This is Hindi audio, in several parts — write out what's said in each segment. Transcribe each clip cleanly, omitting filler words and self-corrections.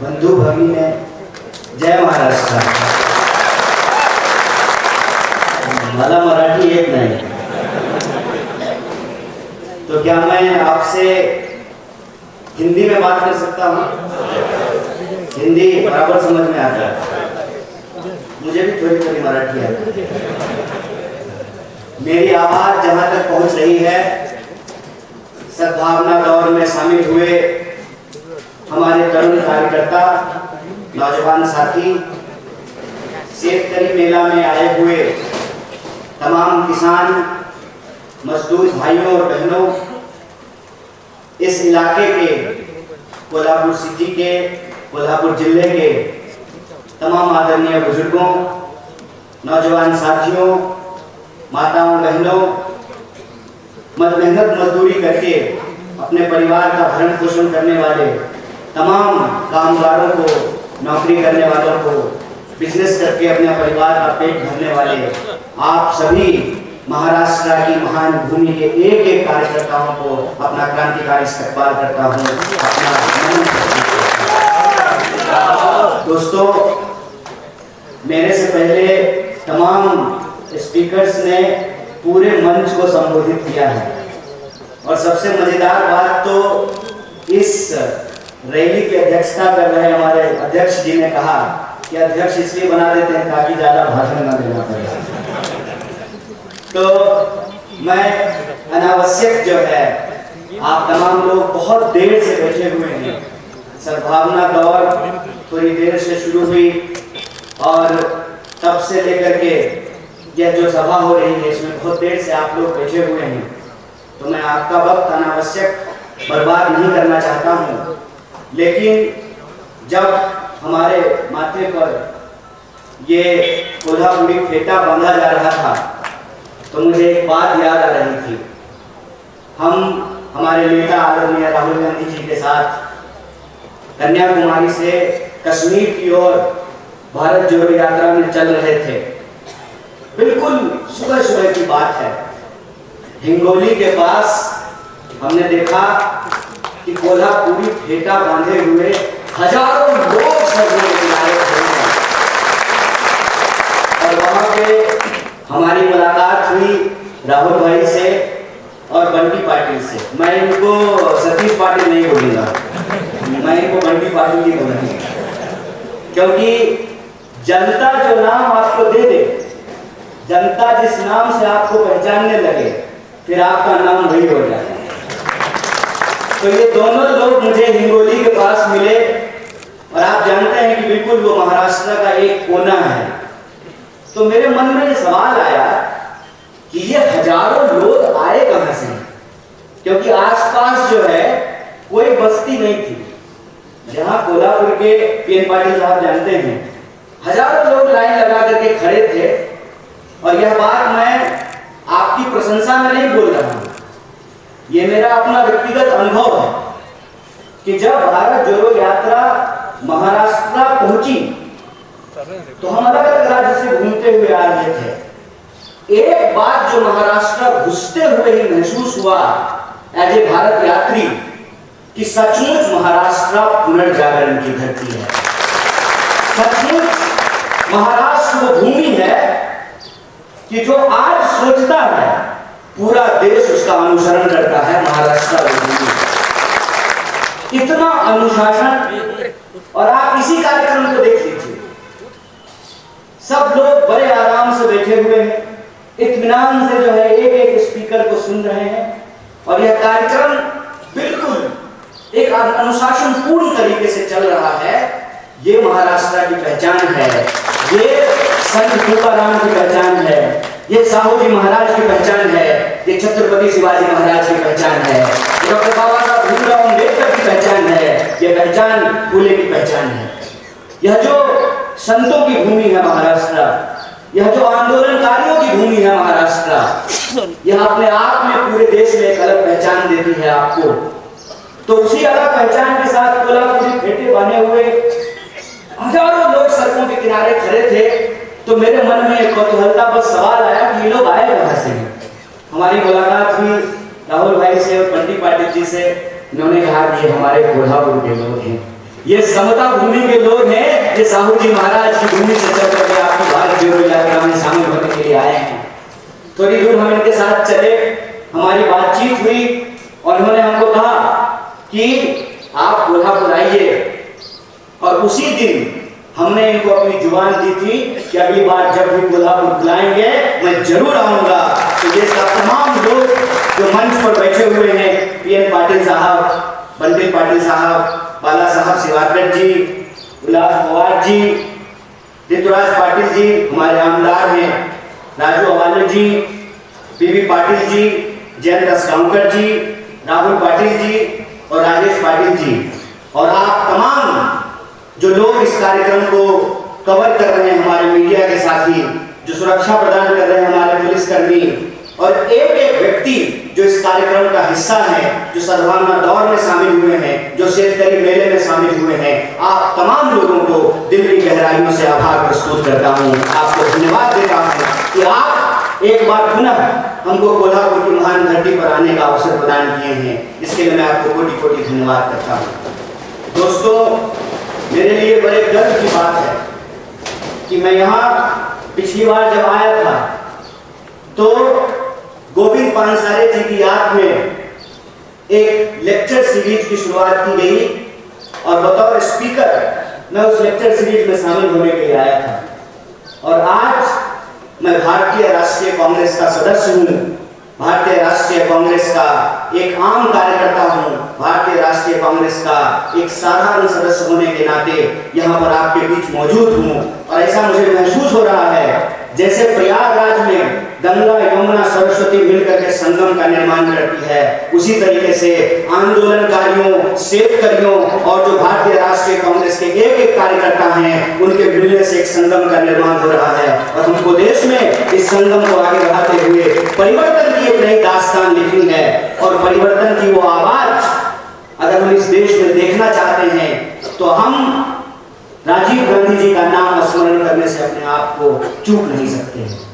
बंधु भगिनी, जय महाराष्ट्र। मला मराठी येत नाही, तो क्या मैं आपसे हिंदी में बात कर सकता हूँ? हिंदी बराबर समझ में आता है, मुझे भी थोड़ी थोड़ी मराठी आती है। मेरी आवाज जहाँ तक पहुँच रही है, सद्भावना दौर में शामिल हुए हमारे तरुण कार्यकर्ता, नौजवान साथी, शेतकरी मेला में आए हुए तमाम किसान, मजदूर भाइयों और बहनों, इस इलाके के, कोल्हापुर सिटी के, कोल्हापुर जिले के तमाम आदरणीय बुजुर्गों, नौजवान साथियों, माताओं बहनों, मेहनत मजदूरी करके अपने परिवार का भरण पोषण करने वाले तमाम कामगारों को, नौकरी करने वालों को, बिजनेस करके अपने परिवार का पेट भरने वाले आप सभी महाराष्ट्र की महान भूमि के एक एक कार्यकर्ताओं को अपना क्रांतिकारी इस्तकबाल करता हूँ। दोस्तों, मेरे से पहले तमाम स्पीकर्स ने पूरे मंच को संबोधित किया है और सबसे मजेदार बात तो इस रैली की अध्यक्षता कर रहे हमारे अध्यक्ष जी ने कहा कि अध्यक्ष इसलिए बना देते हैं ताकि ज्यादा भाषण न देना पड़े। तो मैं अनावश्यक जो है, आप तमाम लोग बहुत देर से बैठे हुए हैं, सद्भावना दौर थोड़ी देर से शुरू हुई और तब से लेकर के यह जो सभा हो रही है इसमें बहुत देर से आप लोग बैठे हुए हैं, तो मैं आपका वक्त अनावश्यक बर्बाद नहीं करना चाहता हूँ। लेकिन जब हमारे माथे पर ये कोल्हापुरी फेटा बांधा जा रहा था तो मुझे एक बात याद आ रही थी। हम हमारे नेता आदरणीय राहुल गांधी जी के साथ कन्याकुमारी से कश्मीर की ओर भारत जोड़ो यात्रा में चल रहे थे। बिल्कुल सुबह सुबह की बात है, हिंगोली के पास हमने देखा कि कोल्हापुरी फेटा बांधे हुए हजारों लोग सड़कों के किनारे खड़े हैं और वहां पे हमारी मुलाकात हुई राहुल भाई से और बंटी पाटिल से। मैं इनको सतीश पाटिल नहीं बोलूंगा, मैं इनको बंटी पाटिल ही बोलूंगा, क्योंकि जनता जो नाम आपको दे दे, जनता जिस नाम से आपको पहचानने लगे, फिर आपका नाम वही हो जाता है। तो ये दोनों लोग मुझे हिंगोली के पास मिले और आप जानते हैं कि बिल्कुल वो महाराष्ट्र का एक कोना है। तो मेरे मन में ये सवाल आया कि ये हजारों लोग आए कहां से, क्योंकि आसपास जो है कोई बस्ती नहीं थी। जहां कोल्हापुर के पीएन पाटिल साहब जानते हैं, हजारों लोग लाइन लगा करके खड़े थे। और यह बात मैं आपकी प्रशंसा में नहीं बोल रहा हूं, ये मेरा अपना व्यक्तिगत अनुभव है कि जब भारत जोड़ो यात्रा महाराष्ट्र पहुंची तो हम अलग अलग राज्य से घूमते हुए आ रहे थे। एक बात जो महाराष्ट्र घुसते हुए ही महसूस हुआ एज ए भारत यात्री कि सचमुच महाराष्ट्र पुनर्जागरण की धरती है। सचमुच महाराष्ट्र वो भूमि है कि जो आज सोचता है पूरा देश उसका अनुसरण करता है। महाराष्ट्र वो भूमि, इतना अनुशासन। और आप इसी कार्यक्रम को देख लीजिए, सब लोग बड़े आराम से बैठे हुए हैं, इत्मीनान से जो है एक एक स्पीकर को सुन रहे हैं और यह कार्यक्रम बिल्कुल एक अनुशासन पूर्ण तरीके से चल रहा है। ये महाराष्ट्र की पहचान है, ये संत तुकाराम की पहचान है, ये साहू जी महाराज की पहचान है, ये छत्रपति शिवाजी महाराज की पहचान है, डॉक्टर बाबा साहब भीमराव अम्बेडकर की पहचान है, ये पहचान फूले की पहचान है। यह जो संतों की भूमि है महाराष्ट्र, यह जो आंदोलनकारियों की भूमि है महाराष्ट्र, यह अपने आप में पूरे देश में एक अलग पहचान देती है आपको। तो उसी अलग पहचान के साथ कोल्हापुरी फेटे बने हुए हजारों लोग सड़कों के किनारे खड़े थे। तो मेरे मन में एक कौतूहलता बस सवाल आया कि ये लोग आए कहां से हैं। हमारी मुलाकात हुई राहुल भाई से और बंटी पाटिल जी से। इन्होंने कहा कि हमारे कोल्हापुर के लोग हैं। ये समता भूमि के लोग हैं, ये साहू जी महाराज की भूमि से चल करके आपकी भारत जोड़ो यात्रा में शामिल होने के लिए आए हैं। थोड़ी दूर हम इनके साथ चले, हमारी बातचीत हुई और उन्होंने हमको कहा कि आप कोल्हापुर आइए, और उसी दिन हमने इनको अपनी जुबान दी थी कि अगली बार जब भी कोल्हापुर बुलाएंगे मैं जरूर आऊंगा। तो ये सब तमाम लोग जो मंच पर बैठे हुए हैं, पीएन पाटिल साहब, बंटिल पाटिल साहब, बाला साहब शिवाकर जी, उल्लास पवार जी, ऋतुराज पाटिल जी हमारे आमदार हैं, राजू अवाले जी, पीवी पाटिल जी, जयंत असगांवकर जी, राहुल पाटिल जी और राजेश पाटिल जी, और आप तमाम जो लोग इस कार्यक्रम को कवर कर रहे हैं, हमारे मीडिया के साथी जो सुरक्षा प्रदान कर रहे हैं, हमारे पुलिसकर्मी, और एक एक व्यक्ति जो इस कार्यक्रम का हिस्सा है, जो सद्भावना दौड़ में शामिल हुए हैं, जो शेतकरी मेले में शामिल हुए हैं, आप तमाम लोगों को दिल की गहराइयों से आभार प्रस्तुत करता हूँ, आपको धन्यवाद देता हूँ कि आप एक बार पुनः हमको कोल्हापुर की महान धरती पर आने का अवसर प्रदान किए हैं। इसके लिए मैं आपको कोटि कोटि धन्यवाद करता हूँ। दोस्तों, मेरे लिए बड़े गर्व की बात है कि मैं यहाँ पिछली बार जब आया था तो गोविंद पानसारे जी की याद में एक लेक्चर सीरीज की शुरुआत की गई और बतौर स्पीकर मैं उस लेक्चर सीरीज में शामिल होने के लिए आया था। और आज मैं भारतीय राष्ट्रीय कांग्रेस का सदस्य हूँ, भारतीय राष्ट्रीय कांग्रेस का एक आम कार्यकर्ता हूँ, भारतीय राष्ट्रीय कांग्रेस का एक साधारण सदस्य होने के नाते यहाँ पर आपके बीच मौजूद हूँ। और ऐसा मुझे महसूस हो रहा है जैसे प्रयागराज में गंगा यमुना सरस्वती मिलकर के संगम का निर्माण करती है, उसी तरीके से आंदोलनकारियों, शेतकरियों और जो भारतीय राष्ट्रीय कांग्रेस के एक एक कार्यकर्ता हैं, उनके मिलने से एक संगम का निर्माण हो रहा है। और हमको देश में इस संगम को आगे बढ़ाते हुए परिवर्तन की एक नई दास्तान लिखनी है, और परिवर्तन की वो आवाज अगर हम इस देश में देखना चाहते हैं तो हम राजीव गांधी जी का नाम स्मरण करने से अपने आप को चूक नहीं सकते।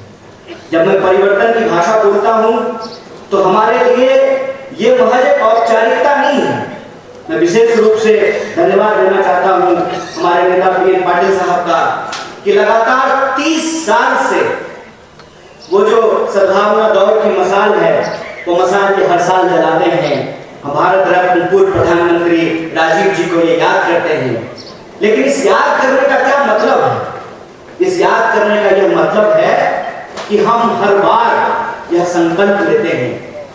जब मैं परिवर्तन की भाषा बोलता हूं तो हमारे लिए ये महज एक औपचारिकता नहीं है। मैं विशेष रूप से धन्यवाद देना चाहता हूं हमारे नेता पीएन पाटिल साहब का कि लगातार 30 साल से वो जो सद्भावना दौड़ की मसाल है, वो मसाल के हर साल जलाते हैं। हम भारत रत्न पूर्व प्रधानमंत्री राजीव जी को ये याद करते हैं। लेकिन इस याद करने का क्या मतलब है? इस याद करने का यह मतलब है कि हम हर बार यह संकल्प लेते हैं,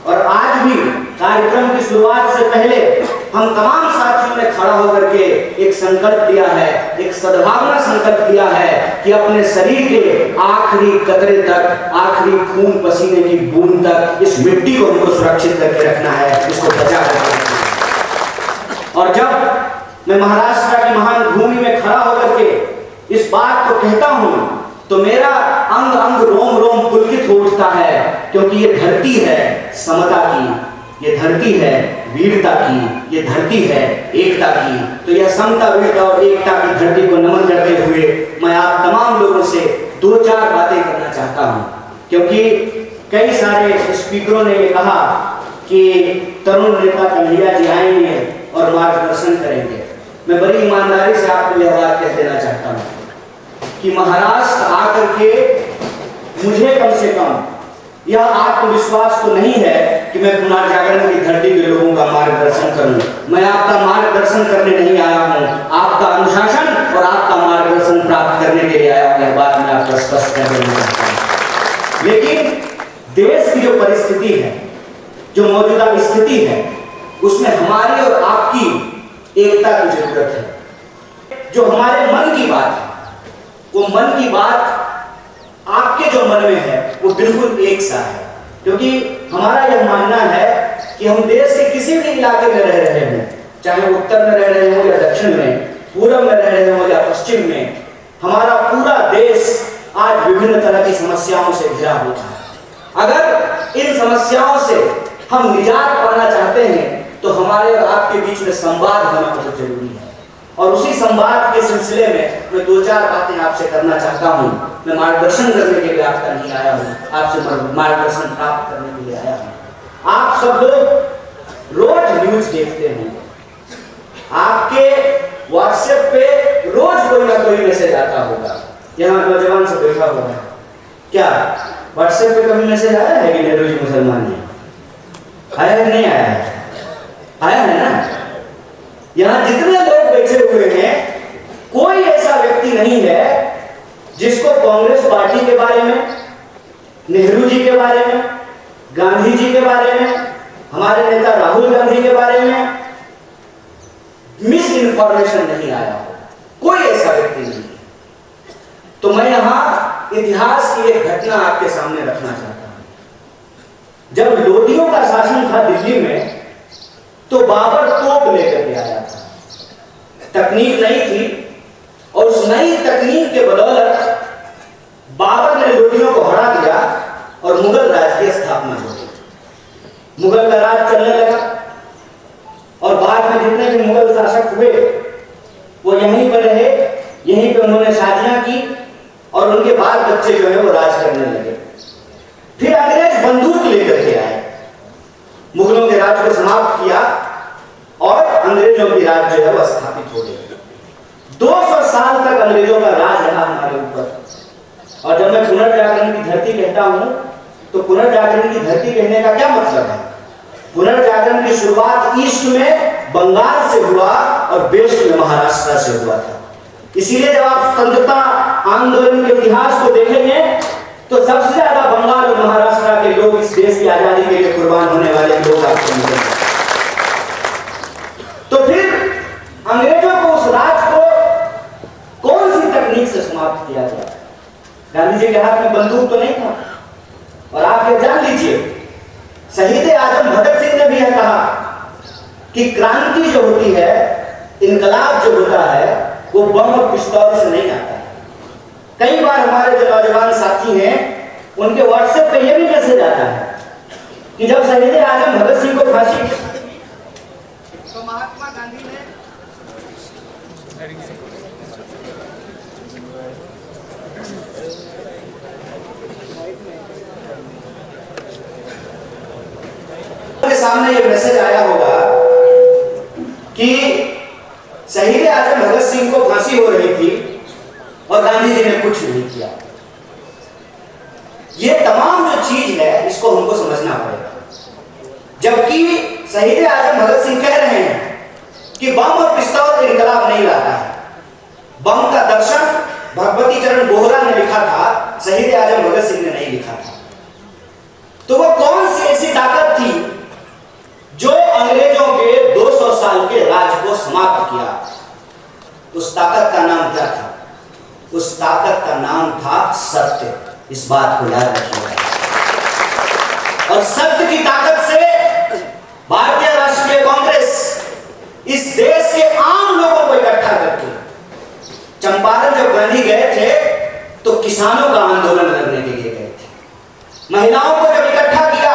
और आज भी कार्यक्रम की शुरुआत से पहले हम तमाम साथियों ने खड़ा होकर के एक संकल्प लिया है, एक सद्भावना संकल्प लिया है कि अपने शरीर के आखिरी कतरे तक, आखिरी खून पसीने की बूंद तक इस मिट्टी को हमको सुरक्षित करके रखना है, इसको बचा कर रखना है। और जब मैं महाराष्ट्र की महान भूमि में खड़ा होकर के इस बात को कहता हूं तो मेरा अंग अंग रोम रोम पुलकित हो उठता है, क्योंकि ये धरती है समता की, ये धरती है वीरता की, ये धरती है एकता की। तो यह समता, वीरता और एकता की धरती को नमन करते हुए मैं आप तमाम लोगों से 2-4 बातें करना चाहता हूं, क्योंकि कई सारे स्पीकरों ने ये कहा कि तरुण नेता कन्हैया जी आएंगे और मार्गदर्शन करेंगे। मैं बड़ी ईमानदारी से आपको यह बात कह देना चाहता हूं कि महाराष्ट्र आकर के मुझे कम से कम यह आत्मविश्वास तो नहीं है कि मैं पुनर्जागरण की धरती के लोगों का मार्गदर्शन करूं। मैं आपका मार्गदर्शन करने नहीं आया हूं, आपका अनुशासन और आपका मार्गदर्शन प्राप्त करने के लिए आया हूं। यह बात मैं आपको स्पष्ट कर देना चाहता हूं। लेकिन देश की जो परिस्थिति है, जो मौजूदा स्थिति है, उसमें हमारी और आपकी एकता की जरूरत है। जो हमारे मन की बात है, वो मन की बात आपके जो मन में है वो बिल्कुल एक सा है, क्योंकि हमारा यह मानना है कि हम देश के किसी भी इलाके में रह रहे हैं, चाहे उत्तर में रह रहे हो या दक्षिण में, पूर्व में रह रहे हो या पश्चिम में, हमारा पूरा देश आज विभिन्न तरह की समस्याओं से घिरा हुआ है। अगर इन समस्याओं से हम निजात पाना चाहते हैं तो हमारे और आपके बीच में संवाद होना बहुत जरूरी है। और उसी संवाद के सिलसिले में मैं 2-4 बातें आपसे करना चाहता हूं। मैं मार्गदर्शन करने के लिए आपका नहीं आया हूं, आपसे मार्गदर्शन प्राप्त करने के लिए आया हूं। आप सब लोग रोज न्यूज देखते हैं, आपके व्हाट्सएप पे रोज कोई ना कोई मैसेज आता होगा। यहाँ नौजवान से बैठा हुआ है, क्या व्हाट्सएप पे कभी मैसेज आया है कि नेहरू जी मुसलमान है? आया है नहीं आया है? आया है ना। यहाँ जितने लोग बैठे हुए हैं, कोई ऐसा व्यक्ति नहीं है जिसको कांग्रेस पार्टी के बारे में, नेहरू जी के बारे में, गांधी जी के बारे में, हमारे नेता राहुल गांधी के बारे में मिस इन्फॉर्मेशन नहीं आया हो। कोई ऐसा व्यक्ति नहीं। तो मैं यहां इतिहास की एक घटना आपके सामने रखना चाहता हूं। जब लोदियों का शासन था दिल्ली में, तो बाबर तोप लेकर के आया था। तकनीक नई थी और उस नई तकनीक के बदौलत बाबर ने लोदियों को हरा दिया और मुगल राज की स्थापना हो गई। मुगल का राज चलने लगा और बाद में जितने भी मुगल शासक हुए वो यहीं पर रहे, यहीं पे उन्होंने शादियां की और उनके बाल बच्चे जो है वो राज करने लगे। फिर अंग्रेज बंदूक लेकर के आए, मुगलों के राज को समाप्त किया और अंग्रेजों की राज जो है वो स्थापित हो गई। 200 साल तक अंग्रेजों का राज रहा हमारे ऊपर। और जब मैं पुनर्जागरण की धरती कहता हूं, तो पुनर्जागरण की धरती कहने का क्या मतलब है? पुनर्जागरण की शुरुआत ईस्ट में बंगाल से हुआ और वेस्ट में महाराष्ट्र से हुआ था। इसीलिए जब आप स्वतंत्रता आंदोलन के इतिहास को देखेंगे तो सबसे ज्यादा बंगाल और महाराष्ट्र के लोग इस देश की आजादी के लिए कुर्बान होने वाले लोग आपको मिलेंगे। तो फिर अंग्रेजों को उस राज को कौन सी तकनीक से समाप्त किया गया? गांधी जी के हाथ में बंदूक तो नहीं था। और आप ये जान लीजिए, शहीद आजम भगत सिंह ने भी यह कहा कि क्रांति जो होती है, इनकलाब जो होता है, वो बम और पिस्तौल से नहीं आता है। कई बार हमारे जो नौजवान साथी हैं, उनके व्हाट्सएप पे ये भी मैसेज आता है कि जब शहीद आजम भगत सिंह को फांसी तो महात्मा गांधी ने के सामने ये मैसेज आया होगा कि शहीद आजम भगत सिंह को फांसी हो रही थी और गांधी जी ने कुछ नहीं किया। ये तमाम जो चीज है इसको हमको समझना पड़ेगा। जबकि शहीद आजम भगत सिंह कह रहे हैं कि बम और पिस्तौल इनकलाब नहीं लाता है। बम का दर्शन भगवती चरण बोहरा ने लिखा था, शहीद आजम भगत सिंह ने नहीं लिखा था। तो वो कौन सी ऐसी ताकत थी जो अंग्रेजों के 200 साल के राज को समाप्त किया? उस ताकत का नाम क्या था? उस ताकत का नाम था सत्य। इस बात को याद रखिएगा। और सत्य की ताकत से भारतीय राष्ट्रीय कांग्रेस इस देश के आम लोगों को इकट्ठा करके, चंपारण जब गांधी गए थे तो किसानों का आंदोलन करने के लिए गए थे। महिलाओं को जब इकट्ठा किया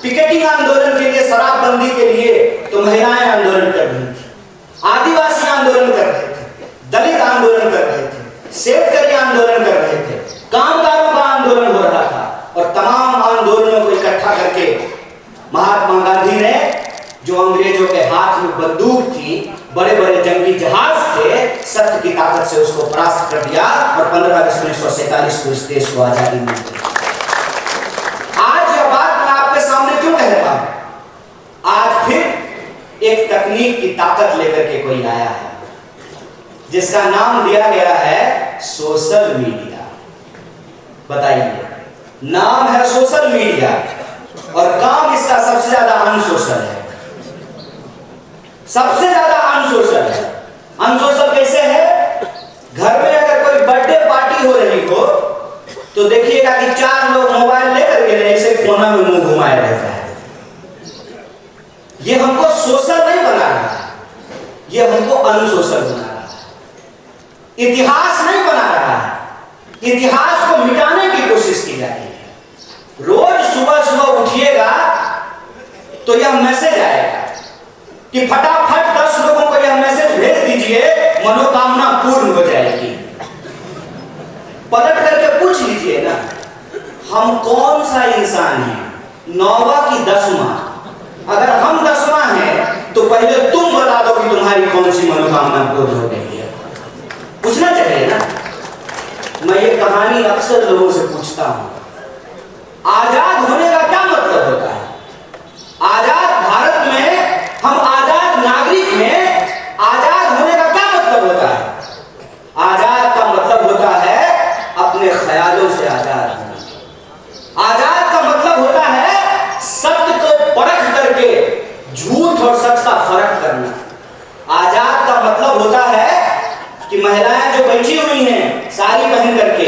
पिकेटिंग आंदोलन के लिए, शराबबंदी के लिए, तो महिलाएं आंदोलन कर रही थी, आदिवासी आंदोलन कर रहे थे, दलित आंदोलन कर रहे थे, शेतकरी आंदोलन कर रहे थे, कामगारों का आंदोलन हो रहा था। और तमाम आंदोलनों को इकट्ठा करके महात्मा गांधी ने, जो अंग्रेजों के हाथ में बंदूक थी, बड़े बड़े जंगी जहाज थे, सत्य की ताकत से उसको परास्त कर दिया और 15 अगस्त 1947 को इस देश को आजादी मिली। आज यह बात मैं आपके सामने क्यों कह रहा हूं? आज फिर एक तकनीक की ताकत लेकर के कोई आया है जिसका नाम दिया गया है सोशल मीडिया। बताइए, नाम है सोशल मीडिया और काम इसका सबसे ज्यादा अनसोशल है। सबसे ज्यादा अनसोशल है। अनसोशल कैसे है? घर में अगर कोई बर्थडे पार्टी हो रही हो तो देखिएगा कि 4 लोग मोबाइल लेकर के ऐसे कोना में मुंह घुमाए रहता है। ये हमको सोशल नहीं बना रहा है, ये हमको अनसोशल बना रहा है। इतिहास नहीं बना रहा है, इतिहास को मिटाने की कोशिश की जा रही है। रोज सुबह सुबह उठिएगा तो यह मैसेज आएगा कि फटाफट 10 लोगों को यह मैसेज भेज दीजिए, मनोकामना पूर्ण हो जाएगी। पलट करके पूछ लीजिए ना, हम कौन सा इंसान है? 9वां की 10वां। अगर हम 10वां हैं तो पहले तुम बता दो कि तुम्हारी कौन सी मनोकामना पूर्ण हो गई है। पूछना चाहिए ना। मैं ये कहानी अक्सर लोगों से पूछता हूं, आजाद होने का क्या मतलब होता है? आजाद भारत में हम आजाद नागरिक हैं, आजाद होने का क्या मतलब होता है? आजाद का मतलब होता है अपने ख्यालों से आजाद होना। आजाद का मतलब होता है सत्य को परख करके झूठ और सच का फर्क करना। आजाद का मतलब होता है कि महिलाएं जो बैठी हुई हैं साड़ी पहन करके,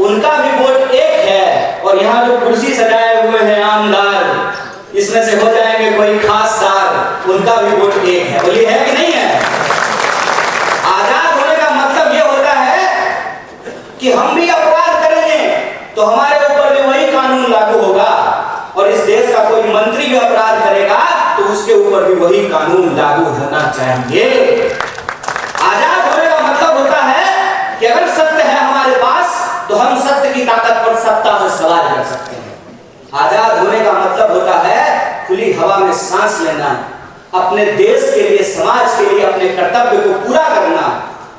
उनका भी वोट एक है, और यहाँ जो कुर्सी सजाए हुए हैं आमदार, इसमें से हो जाएंगे कोई खासदार, उनका भी वोट एक है। बोलिए है कि नहीं है? आजाद होने का मतलब यह होता है कि हम भी अपराध करेंगे तो हमारे ऊपर भी वही कानून लागू होगा, और इस देश का कोई मंत्री भी अपराध करेगा तो उसके ऊपर भी वही कानून लागू होना चाहिए। आजाद होने का मतलब होता है कि अगर सत्य है हमारे पास तो हम सत्य की ताकत पर सत्ता से सवाल कर सकते हैं। आजाद होने का मतलब होता है खुली हवा में सांस लेना, अपने देश के लिए, समाज के लिए अपने कर्तव्य को पूरा करना,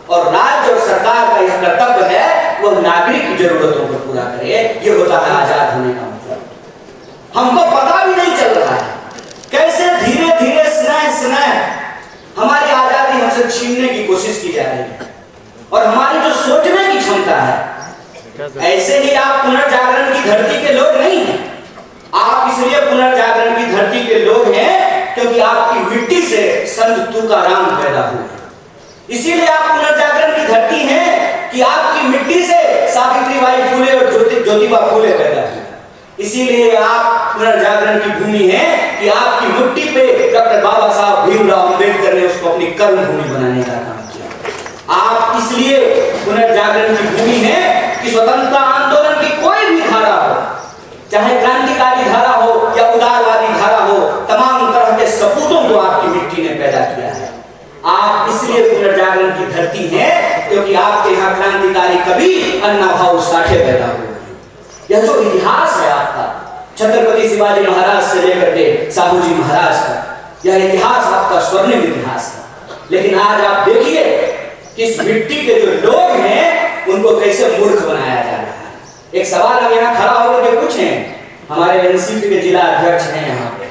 और राज्य और सरकार का यह कर्तव्य है वह नागरिक की जरूरतों को पूरा करे। यह होता है आजाद होने का मतलब। हमको पता भी नहीं चल रहा है कैसे धीरे धीरे स्नेह हमारी आजादी हमसे छीनने की कोशिश की जा रही है, और हमारी जो सोचने की क्षमता है। ऐसे ही आप पुनर्जागरण की धरती के लोग नहीं हैं। आप इसलिए पुनर्जागरण की धरती के लोग हैं क्योंकि आपकी मिट्टी से संत तुकाराम पैदा हुए। इसीलिए आप पुनर्जागरण की धरती हैं कि आपकी मिट्टी से सावित्रीबाई फुले और ज्योतिबा फुले पैदा हुए। इसीलिए आप पुनर्जागरण की भूमि है कि आपकी मिट्टी पे डॉक्टर बाबा साहब भीमराव अंबेडकर ने उसको अपनी कर्म भूमि बनाने का काम किया। आप इसलिए पुनर्जागरण की भूमि है कि स्वतंत्रता आंदोलन की कोई भी धारा हो, चाहे क्रांतिकारी धारा हो या उदारवादी धारा हो, तमाम तरह के सपूतों को आपकी मिट्टी ने पैदा किया है। आप इसलिए पुनर्जागरण की धरती है क्योंकि आपके यहाँ क्रांतिकारी कवि अन्ना भाऊ साठे पैदा हुए। यह जो इतिहास है आपका, छत्रपति शिवाजी महाराज से लेकर के साहू जी महाराज का, यह इतिहास आपका स्वर्णिम इतिहास है। लेकिन आज आप देखिए कि इस मिट्टी के जो लोग हैं उनको कैसे मूर्ख बनाया जा रहा है। एक सवाल हम यहाँ खड़ा होकर के पूछें, हमारे एनसीपी के जिला अध्यक्ष हैं यहाँ पे,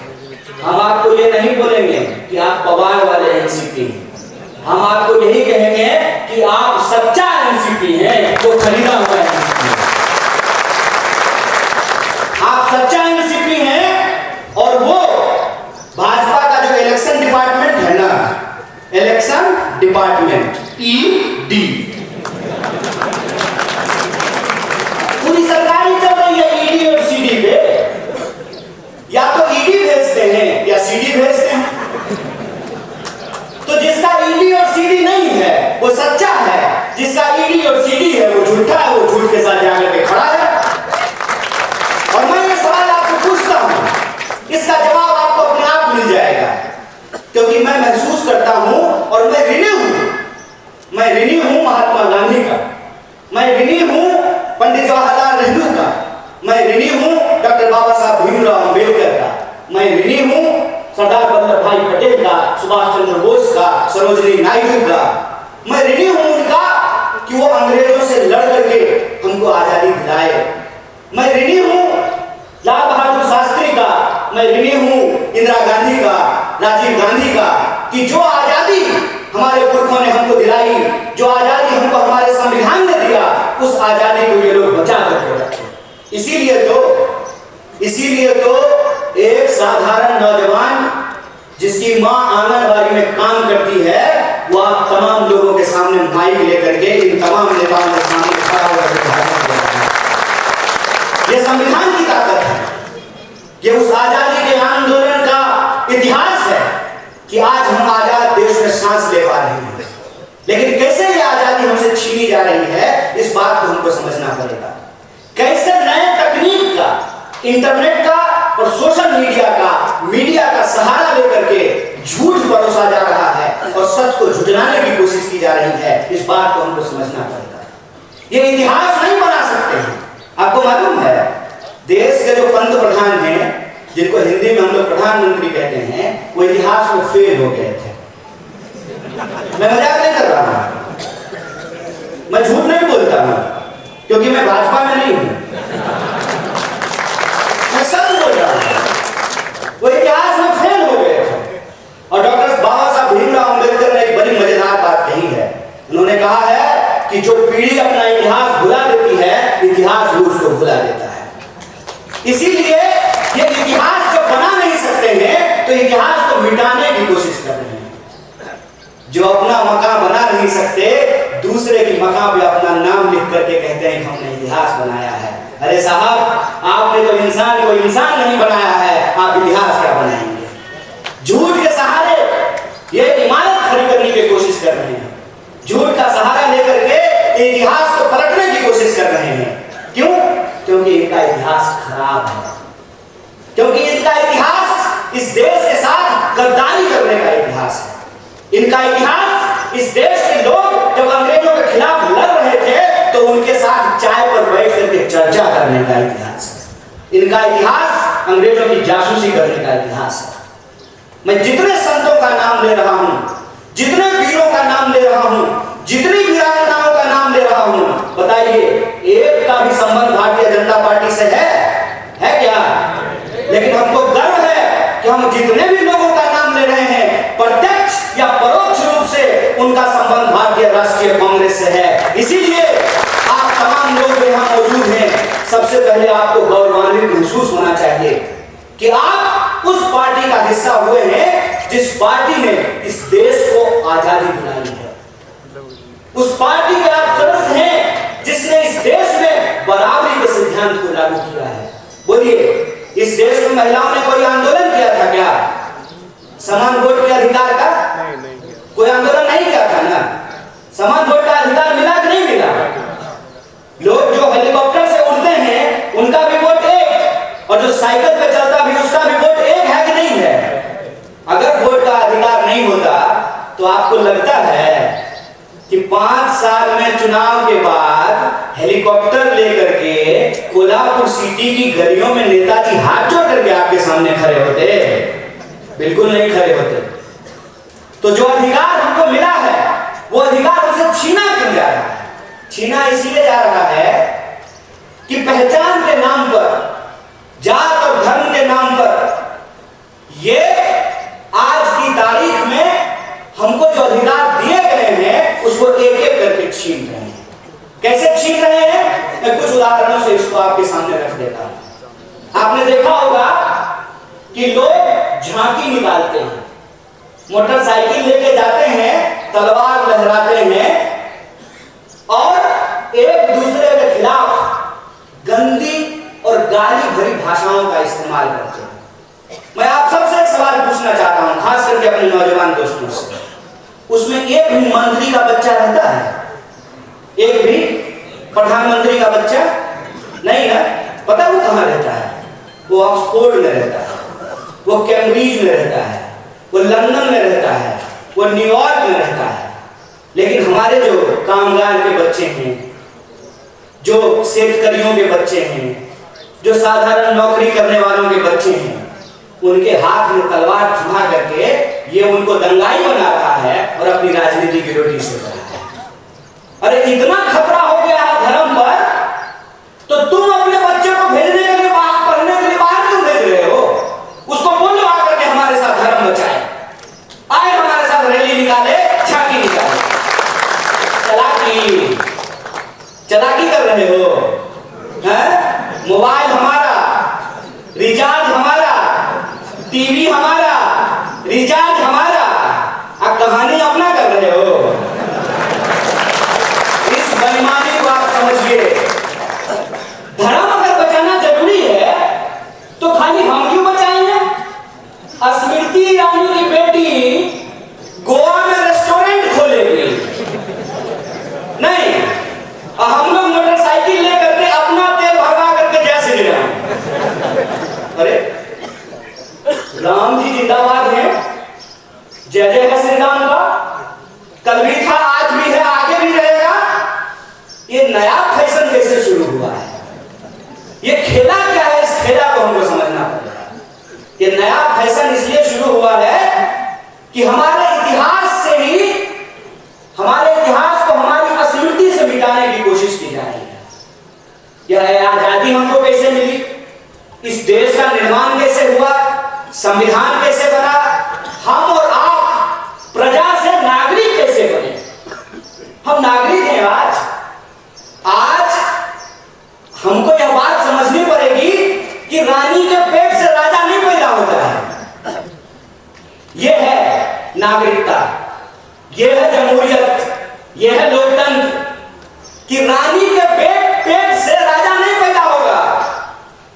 हम आपको ये नहीं बोलेंगे कि आप पवार वाले एनसीपी हैं, हम आपको यही कहेंगे कि आप सच्चा एनसीपी हैं, वो खरीदा हुआ एनसीपी है। आप सच्चा एनसीपी हैं, और वो भाजपा का जो इलेक्शन डिपार्टमेंट है ना, इलेक्शन डिपार्टमेंट ईडी, पूरी सरकारी चल रही है ईडी और सीडी पे। या तो ईडी भेजते हैं या सीडी भेजते हैं। तो जिसका ईडी और सीडी नहीं है वो सच्चा है, जिसका ईडी और सीडी है वो झूठा है, वो झूठ के साथ जाकर के खड़ा है। और मैं ये सवाल आपसे पूछता हूं, इसका जवाब आपको अपने आप मिल जाएगा, क्योंकि मैं महसूस करता हूं और मैं ऋणी हूं। मैं ऋणी हूं महात्मा गांधी का, मैं ऋणी हूं पंडित जवाहरलाल नेहरू का, मैं ऋणी हूं डॉक्टर बाबा साहब भीमराव अंबेडकर का, मैं ऋणी हूं सरदार वल्लभ भाई पटेल का, सुभाष चंद्र बोस का, सरोजिनी नायडू का। मैं ऋणी हूं उनका कि वो अंग्रेजों से लड़ करके हमको आजादी दिलाए। मैं ऋणी हूं लाल बहादुर शास्त्री का, मैं ऋणी हूं इंदिरा गांधी का, राजीव गांधी का, कि जो आजादी हमारे पुरखों ने हमको दिलाई, जो आजादी हमको हमारे संविधान ने दिया, उस आजादी को ये लोग बचा करके रखे। इसीलिए तो एक साधारण नौजवान जिसकी मां आंगनबाड़ी में काम करती है, वो आप तमाम लोगों के सामने माइक लेकर के इन तमाम नेताओं के सामने खड़ा होकर ये संविधान की ताकत है, ये उस आजादी के आंदोलन का इतिहास है कि आज हम आजाद देश में सांस ले पा रहे हैं। लेकिन कैसे ये आजादी हमसे छीनी जा रही है, इस बात को हमको समझना पड़ेगा। कैसे नए तकनीक का, इंटरनेट का और सोशल मीडिया का सहारा लेकर के झूठ परोसा जा रहा है और सच को झुठलाने की कोशिश की जा रही है, इस बात को हमको समझना पड़ेगा। ये इतिहास नहीं बना सकते हैं। आपको मालूम है देश के जो पंत प्रधान हैं, जिनको हिंदी में हम लोग प्रधानमंत्री कहते हैं, वो इतिहास में फेल हो गए थे। मैं मजाक नहीं कर रहा हूं, मैं झूठ नहीं बोलता हूं, क्योंकि मैं भाजपा में नहीं हूं, मैं सच बोल रहा हूं। वो इतिहास में फेल हो गए थे। और डॉक्टर बाबा साहब भीमराव अंबेडकर ने एक बड़ी मजेदार बात कही है। उन्होंने कहा है कि जो पीढ़ी अपना इतिहास भुला देती है, इतिहास भी उसको भुला देता है। इसीलिए ये इतिहास जो बना नहीं सकते हैं, तो इतिहास को मिटाने की कोशिश कर रहे हैं। जो अपना मकान बना नहीं सकते, दूसरे की मकान पे अपना नाम लिख करके कहते हैं कि हमने इतिहास बनाया है। अरे साहब, आपने तो इंसान को इंसान नहीं बनाया है, आप इतिहास क्या बनाएंगे? झूठ के सहारे ये इमारत खड़ी करने की कोशिश कर रहे हैं, झूठ का सहारा लेकर के इतिहास को पलटने की कोशिश कर रहे हैं। क्यों? क्योंकि इनका इतिहास खराब है, क्योंकि इनका इतिहास इस देश के साथ गद्दारी करने का इतिहास है। इनका इतिहास इस देश के लोग जब अंग्रेजों के खिलाफ लड़ रहे थे, तो उनके साथ चाय पर बैठ करके चर्चा करने का इतिहास है। इनका इतिहास अंग्रेजों की जासूसी करने का इतिहास है। मैं जितने संतों का नाम ले रहा हूं, जितने वीरों का नाम ले रहा हूं, जितनी वीरांगनाओं का नाम ले रहा हूं, बताइए एक का भी संबंध भारतीय जनता पार्टी से है क्या? लेकिन हमको गर्व है कि हम जितने भी लोगों का नाम ले रहे हैं, प्रत्यक्ष या परोक्ष रूप से उनका संबंध भारतीय राष्ट्रीय कांग्रेस से है। इसीलिए आप तमाम लोग यहाँ मौजूद हैं, सबसे पहले आपको गौरवान्वित महसूस होना चाहिए कि आप उस पार्टी का हिस्सा हुए हैं जिस पार्टी ने इस देश को आजादी दिलाई है। उस पार्टी के आप सदस्य हैं जिसने इस देश में बराबरी के सिद्धांत को लागू किया है। बोलिए, इस देश में महिलाओं ने कोई आंदोलन किया था क्या? समान वोट के अधिकार का कोई आंदोलन नहीं किया था ना? समान वोट का अधिकार मिला कि नहीं मिला? लोग जो हेलीकॉप्टर से उड़ते हैं उनका भी वोट एक, और जो साइकिल पे चलता भी उसका भी वोट एक है कि नहीं है? अगर वोट का अधिकार नहीं होता तो आपको लगता है कि 5 साल में चुनाव के बाद हेलीकॉप्टर लेकर के कोल्हापुर सिटी की गलियों में नेताजी हाथ जोड़ करके आपके सामने खड़े होते? बिल्कुल नहीं खड़े होते। तो जो अधिकार हमको मिला है, वो अधिकार हमसे छीना क्यों जा रहा है? छीना इसलिए जा रहा है कि पहचान के नाम पर, जात और धर्म के नाम पर ये आज की तारीख में हमको जो अधिकार दिए गए हैं उसको एक एक करके छीन रहे हैं। कैसे छीन रहे हैं? मैं कुछ उदाहरणों से इसको आपके सामने रख देता हूं। आपने देखा होगा कि लोग झांकी निकालते हैं, मोटरसाइकिल लेके जाते हैं, तलवार लहराते हैं और एक दूसरे के खिलाफ गंदी और गाली भरी भाषाओं का इस्तेमाल करते हैं। मैं आप सबसे एक सवाल पूछना चाहता हूं, खास करके अपने नौजवान दोस्तों से। उसमें एक भी मंत्री का बच्चा रहता है? एक भी प्रधानमंत्री का बच्चा नहीं ना? पता वो कहां रहता है? वो ऑक्सफोर्ड में रहता है, वो कैम्ब्रिज में रहता है, वो लंदन में रहता है, वो न्यूयॉर्क में रहता है। लेकिन हमारे जो कामगार के बच्चे हैं, जो सेठकरियों के बच्चे हैं, जो साधारण नौकरी करने वालों के बच्चे हैं, उनके हाथ में तलवार थमा करके ये उनको दंगाई बना रहा है और अपनी राजनीति की रोटी सेक रहा है। अरे इतना खतरा हो गया है धर्म पर, तो तुम अपने बच्चे को भेजने के लिए, पढ़ने के लिए बाहर क्यों भेज रहे हो? उसको बोलो आकर के हमारे साथ धर्म बचाए, आए हमारे साथ रैली निकाले, झांकी निकाले। चलाकी कर रहे हो? मोबाइल हमारा, रिचार्ज हमारा, टीवी हमारा, रिचार्ज हमारा, आप कहानी अपना कर रहे हो। इस बेईमानी को आप समझिए। धर्म अगर बचाना जरूरी है तो खाली हम क्यों बचाएंगे? स्मृति ईरानी की बेटी गोवा में रेस्टोरेंट खोलेगी नहीं, हम लोग मोटरसाइकिल लेकर के अपना तेल भरवा करके जैसे गिराएं। अरे राम जी जिंदाबाद हैं, जय जय है श्री राम का। कल भी था, आज भी है, आगे भी रहेगा। ये नया फैशन कैसे शुरू हुआ है? ये खेला क्या है? इस खेला को हमको समझना पड़ेगा। ये नया फैशन इसलिए शुरू हुआ है कि हमारे इतिहास से ही, हमारे इतिहास को हमारी स्मृति से मिटाने की कोशिश की जा रही है। यह आजादी हमको कैसे मिली, इस देश का निर्माण कैसे हुआ, संविधान कैसे बना, हम और आप प्रजा से नागरिक कैसे बने। हम नागरिक हैं। आज हमको यह बात समझनी पड़ेगी कि रानी के पेट से राजा नहीं पैदा होता है। यह है नागरिकता, यह है जमहूरियत, यह है लोकतंत्र कि रानी के पेट से राजा नहीं पैदा होगा।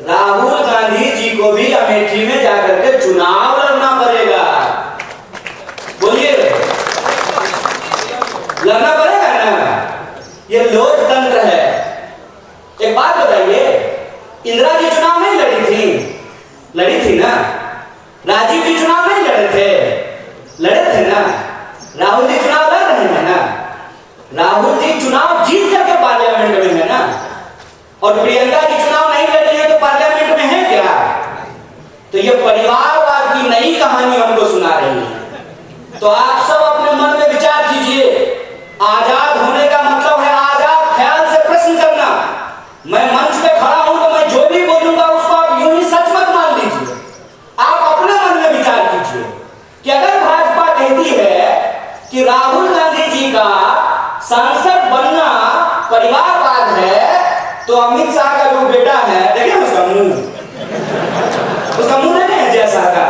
राहुल गांधी जी को भी अमेठी में जाकर के चुनाव लड़ना पड़ेगा। बोलिए, लड़ना पड़ेगा ना, ये लोकतंत्र है। एक बात बताइए, इंदिरा जी चुनाव नहीं लड़ी थी ना, राजीव जी चुनाव नहीं लड़े थे ना, राहुल जी चुनाव लड़ रहे हैं ना, राहुल जी चुनाव जीत करके पार्लियामेंट में है ना, और प्रियंका जी चुनाव नहीं लड़ी है तो पार्लियामेंट में है क्या? तो ये परिवारवाद की नई कहानी हमको सुना रही है। तो आप सब अपने मन में विचार कीजिए, आजाद होने का मतलब है आजाद ख्याल से प्रश्न करना। मैं मंच पे खड़ा हूं तो मैं जो भी बोलूंगा उसको आप यूं ही सच मत मान लीजिए। आप अपने मन में विचार कीजिए कि अगर भाजपा कहती है कि राहुल गांधी जी का सांसद बनना परिवारवाद है, तो अमित शाह का जो बेटा है, देखिए उसका मुंह नहीं है जैसा का,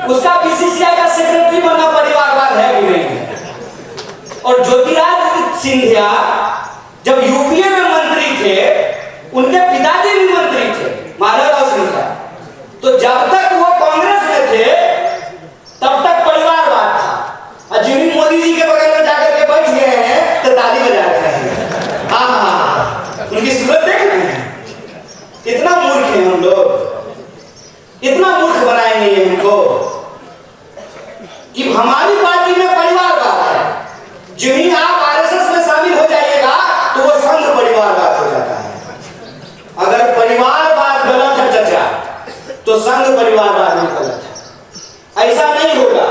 उसका बीसीसीआई का सेक्रेटरी बनना परिवारवाद है कि नहीं है? और ज्योतिरादित्य सिंधिया जब यूपीए में मंत्री थे, उनके पिताजी भी मंत्री थे, माधवराव सिंधिया। तो जब तक वो कांग्रेस में थे तब तक परिवारवाद था, और जिन मोदी जी के बगल में जाकर के बैठ गए हैं तो ताली बजा रहे हैं। हाँ, उनकी सूरत देख रहे हैं। इतना मूर्ख है हम लोग, इतना मूर्ख बनाएंगे ये हमको कि हमारी पार्टी में परिवारवाद है। जो ही आप आरएसएस में शामिल हो जाइएगा तो वो संघ परिवारवाद हो जाता है। अगर परिवारवाद गलत है चचा, तो संघ परिवारवाद भी गलत है। ऐसा नहीं होगा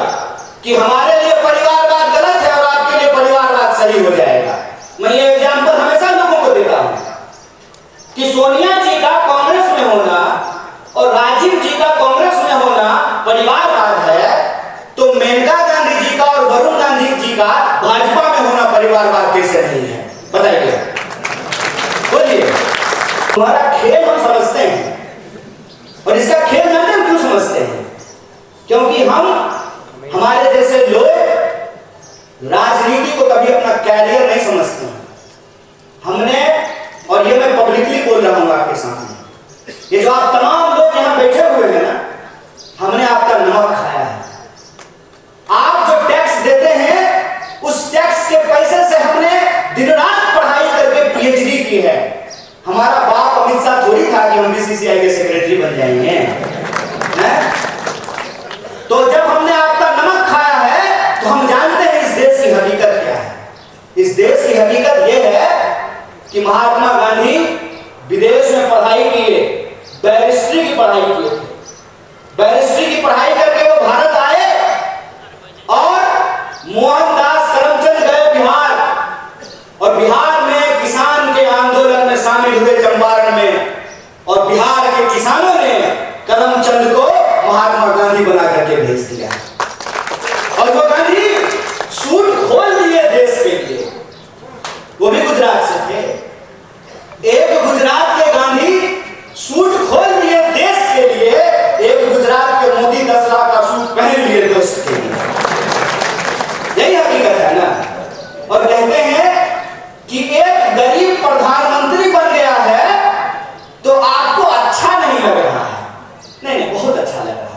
कि हमारे लिए परिवारवाद गलत है और आपके लिए परिवारवाद सही हो जाएगा। मैं ये एग्जांपल हमेशा लोगों को देता हूं कि सोनिया जी का कांग्रेस में होना और राजीव जी का कांग्रेस में होना परिवारवाद है, तो मेनका गांधी जी का और वरुण गांधी जी का भाजपा में होना परिवारवाद कैसे नहीं है? बताइए, बोलिए। हमारा खेल हम समझते हैं, और इसका खेल जानते हैं क्यों समझते हैं? क्योंकि हमारे जैसे लोग राजनीति को कभी अपना कैरियर नहीं समझते हैं। हमने, और ये मैं पब्लिकली बोल रहा हूं आपके सामने, ये जो आप तमाम लोग यहां बैठे हुए हैं ना, हमने आपका नमक खाया है। आप जो टैक्स देते हैं, उस टैक्स के पैसे से हमने दिन रात पढ़ाई करके पीएचडी की है। हमारा बाप अमित शाह थोड़ी था कि हम बीसीसीआई के सेक्रेटरी बन जाएंगे, हैं? तो जब हमने आपका नमक खाया है तो हम जानते हैं इस देश की हकीकत क्या है। इस देश की हकीकत यह है कि महात्मा गांधी विदेश में पढ़ाई किए, बैरिस्ट्री की पढ़ाई किए थे। बैरिस्ट्री की पढ़ाई करके वो भारत आए और मोहनदास करमचंद गए बिहार, और बिहार में किसान के आंदोलन में शामिल हुए चंपारण में, और बिहार के किसानों ने करमचंद को महात्मा गांधी बना करके भेज दिया। और वो गांधी सूट खोल दिए देश के लिए, वो भी गुजरात से थे। एक गुजरात के गांधी सूट खोल दिए देश के लिए, एक गुजरात के मोदी 10 लाख का सूट पहन लिए देश के लिए। यही हकीकत है ना। और कहते हैं कि एक गरीब प्रधानमंत्री बन गया है तो आपको अच्छा नहीं लग रहा है। नहीं, बहुत अच्छा लग रहा है।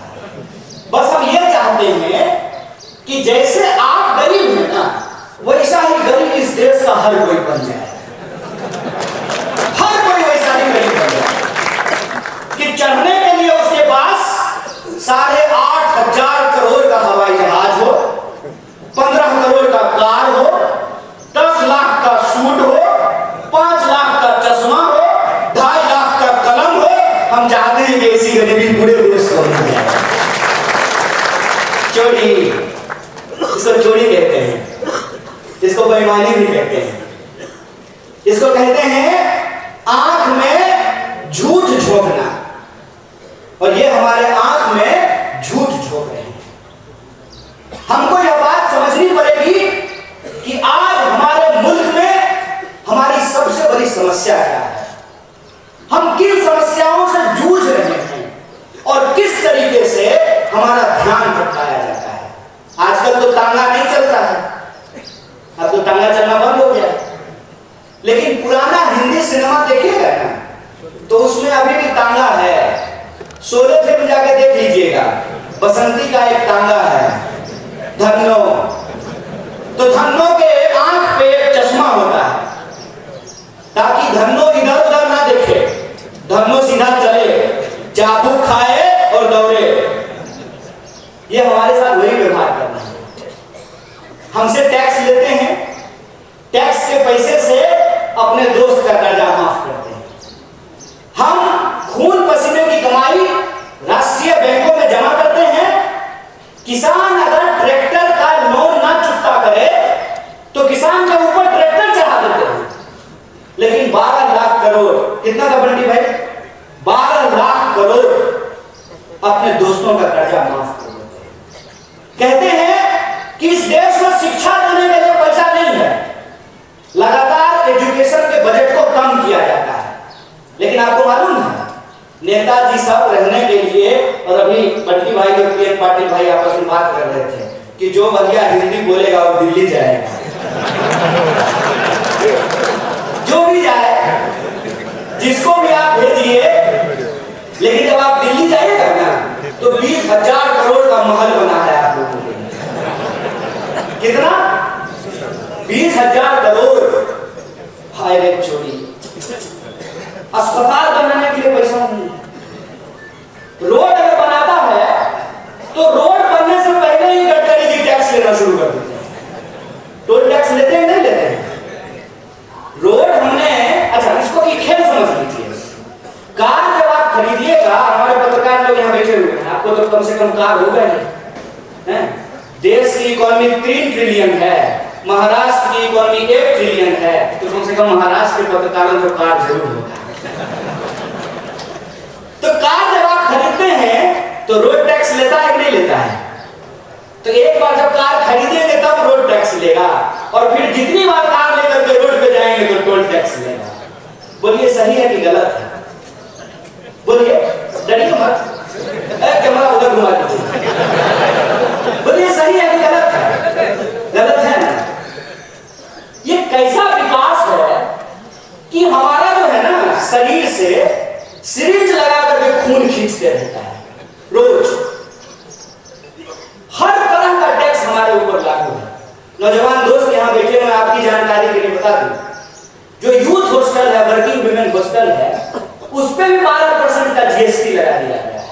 बस हम ये चाहते हैं कि जैसे आप गरीब हैं ना, वैसा ही गरीब इस देश का हर कोई बन जाए। हर कोई वैसा ही गरीब बन जाए कि चढ़ने के लिए उसके पास 8,500 करोड़ का हवाई जहाज हो, 15 करोड़ का कार हो, 10 लाख का सूट हो, 5 लाख का चश्मा हो, 2.5 लाख का कलम हो। हम चाहते हैं कि इसी बेईमानी भी कहते हैं। इसको कहते हैं आंख में झूठ झोंकना, और ये हमारे आंख में झूठ झोंक रहे हैं। हमको यह बात समझनी पड़ेगी कि आज हमारे मुल्क में हमारी सबसे बड़ी समस्या क्या है, हम किन समस्याओं से जूझ रहे हैं और किस तरीके से हमारा ध्यान भटकाया जाता है। आजकल तो तांगा नहीं चलता है, अब तो तांगा चलना बंद हो गया, लेकिन पुराना हिंदी सिनेमा देखिएगा ना तो उसमें अभी भी तांगा है। शोले फिल्म जाके देख लीजिएगा, बसंती का एक तांगा है, धन्नो। तो धन्नो के आंख पे एक चश्मा होता है ताकि धन्नो इधर उधर ना देखे, धन्नो सीधा चले, चाबुक खाए और दौड़े। ये हमारे साथ वही व्यवहार करना है। हमसे टैक्स लेते हैं, टैक्स के पैसे से अपने दोस्त का कर्जा माफ करते हैं। हम खून पसीने की कमाई राष्ट्रीय बैंकों में जमा करते हैं। किसान अगर ट्रैक्टर का लोन ना चुकता करे तो किसान के ऊपर ट्रैक्टर चढ़ा देते हैं, लेकिन 12 लाख करोड़, कितना था बंटी भाई, 12 लाख करोड़ अपने दोस्तों का कर्जा माफ कर देते हैं। कहते हैं कि इस देश में शिक्षा देने के लिए पैसा नहीं है, लगातार एजुकेशन के बजट को कम किया जाता है। लेकिन आपको मालूम है नेताजी साहब रहने के लिए, और अभी बंटी भाई और प्रियन पाटिल भाई आपस में बात कर रहे थे कि जो भैया हिंदी बोलेगा वो दिल्ली जाएगा, जो भी जाए, जिसको भी आप भेजिए, लेकिन जब आप दिल्ली जाइएगा ना तो 20,000 करोड़ का महल बना है आप लोगों के लिए। कितना? 20,000 करोड़। हाय रे चोरी, अस्पताल बनाने के लिए पैसा नहीं है। रोड अगर बनाता है तो रोड बनने से पहले ही गडकरी जी टैक्स लेना शुरू कर देते हैं। टोल टैक्स लेते हैं नहीं लेते हैं? रोड हमने, अच्छा इसको एक खेल समझ लीजिए। कार जब आप खरीदिएगा, हमारे पत्रकार लोग यहाँ बैठे हुए हैं, आपको तो कम से कम कार होगा ही। देश की इकोनॉमी 3 ट्रिलियन है, महाराष्ट्र की इकोनॉमी 1 ट्रिलियन है, तो कम से कम महाराष्ट्र के पत्रकारों को कार जरूर होगा। तो कार जब आप खरीदते हैं तो रोड टैक्स लेता है कि नहीं लेता है? तो एक बार जब कार खरीदेंगे तब रोड टैक्स लेगा, और फिर जितनी बार कार लेकर के रोड पे जाएंगे तो टोल टैक्स लेगा। बोलिए सही है कि गलत है? बोलिए, डरिए मत, कैमरा उधर घुमा दीजिए। बोलिए सही है कि गलत है? गलत है ना? ये कैसा विकास है कि हमारा जो है ना शरीर से सिरिंज लगा करके खून खींचते रहता है रोज। हर तरह का टैक्स हमारे ऊपर लागू है। नौजवान दोस्त यहाँ बैठे हुए, आपकी जानकारी के लिए बता दूं, जो यूथ हॉस्टल है, वर्किंग वुमेन हॉस्टल है, उस पे भी 12% का जीएसटी लगा दिया गया है।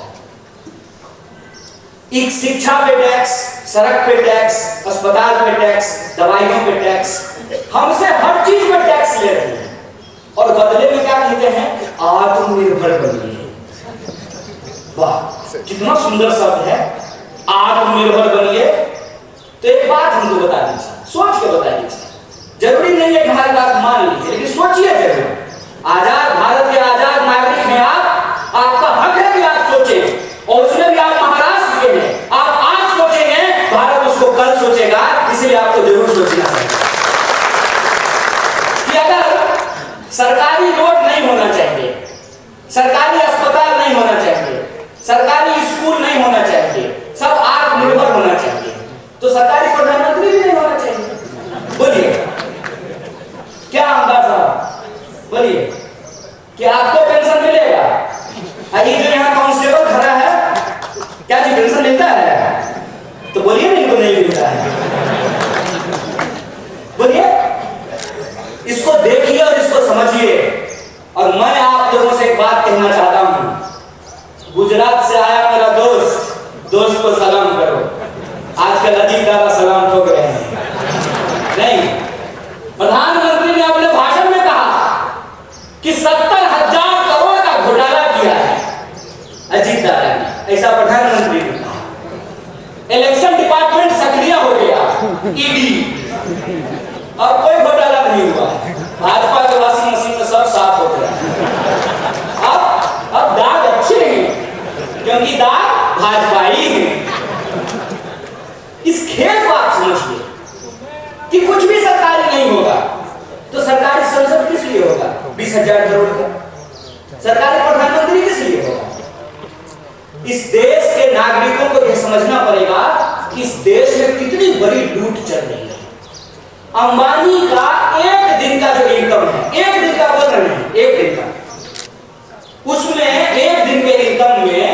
एक शिक्षा पे टैक्स, सड़क पे टैक्स, अस्पताल पे टैक्स, दवाइयों पे टैक्स, हमसे हर चीज पे टैक्स ले रहे हैं। और बदले में क्या कहते हैं? आत्मनिर्भर बनिए। वाह, कितना सुंदर शब्द है, आत्मनिर्भर बनिए। तो एक बात हमको बता दीजिए, सोच के बता दीजिए, जरूरी नहीं है कि हमारी बात मान लीजिए, लेकिन सोचिए जरूर। आजाद भारत के आजाद नागरिक हैं आप, आपका हक है कि आप सोचें, और उसमें भी आप महाराष्ट्र के हैं। आप आज सोचेंगे, भारत उसको कल सोचेगा, इसलिए आपको जरूर सोचना चाहिए कि अगर सरकारी रोड नहीं होना चाहिए, सरकारी अस्पताल नहीं होना चाहिए, सरकारी स्कूल नहीं होना चाहिए, सब आत्मनिर्भर होना चाहिए, तो सरकारी प्रधानमंत्री भी नहीं होना चाहिए। बोलिए क्या आमदार साहब, बोलिए कि आपको पेंशन मिलेगा? ये जो यहाँ कांस्टेबल खड़ा है, क्या जी पेंशन मिलता है? तो बोलिए नहीं तो नहीं मिलता है। बोलिए, इसको देखिए और इसको समझिए। और मैं आप लोगों से एक बात कहना चाहता हूं, गुजरात से आया मेरा दोस्त को सलाम करो। आजकल अजीब दादा सलाम ठोक रहे हैं। नहीं, प्रधानमंत्री ने अपने भाषण में कहा कि 70,000 करोड़ का घोटाला किया है अजीत दादा ने, ऐसा प्रधानमंत्री ने कहा। इलेक्शन डिपार्टमेंट सक्रिय हो गया, ईडी, और कोई घोटाला नहीं हुआ है। भाजपा के वॉशिंग मशीन में सब साफ हो गया। अब दाग अच्छे हैं क्योंकि दाग भाजपाई है। इस खेल को आप समझिए कि कुछ भी सरकारी नहीं होगा तो सरकारी संसद किस लिए होगा? 20,000 करोड़ का सरकारी प्रधानमंत्री किस लिए होगा? इस देश के नागरिकों को यह समझना पड़ेगा कि इस देश में कितनी बड़ी लूट चल रही है। अंबानी का एक दिन का जो इनकम है, एक दिन का बोल रहे हैं, एक दिन का, उसमें एक दिन के इनकम में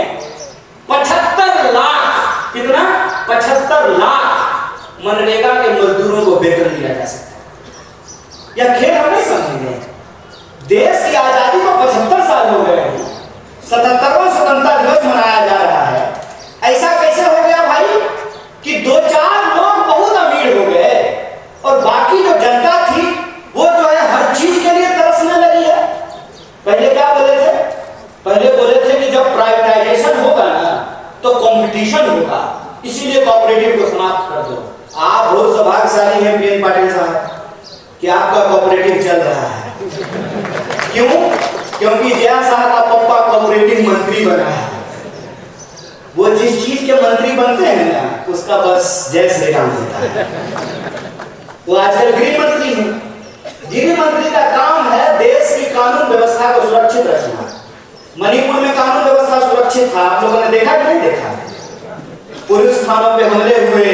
75 लाख, कितना? 75 लाख मनरेगा के मजदूरों को वेतन दिया जा सकता है। यह खेल हम नहीं समझेंगे। देश की आजादी को 75 साल हो गए हैं, 77वां स्वतंत्रता दिवस मनाया जा रहा है। ऐसा कैसे हो गया भाई कि 2-4 लोग बहुत अमीर हो गए और बाकी जो जनता थी वो जो है हर चीज के लिए तरसने लगी है। पहले क्या बोले थे? पहले बोले थे कि जब प्राइवेटाइजेशन होगा ना तो कंपटीशन होगा, इसीलिए कोऑपरेटिव को समाप्त कर दो। आप बहुत सौभाग्यशाली हैं पीएन पाटिल साहब कि आपका कोऑपरेटिव चल रहा है। क्यों? क्योंकि जया शाह का पप्पा कोऑपरेटिव मंत्री बना है। वो जिस चीज के मंत्री बनते हैं ना उसका बस जय श्री राम होता है। वो आजकल गृह मंत्री हैं। गृह मंत्री का काम है देश की कानून व्यवस्था को सुरक्षित रखना। मणिपुर में कानून व्यवस्था सुरक्षित था, आप लोगों ने देखा कि नहीं देखा? पुलिस थानों पे हमले हुए,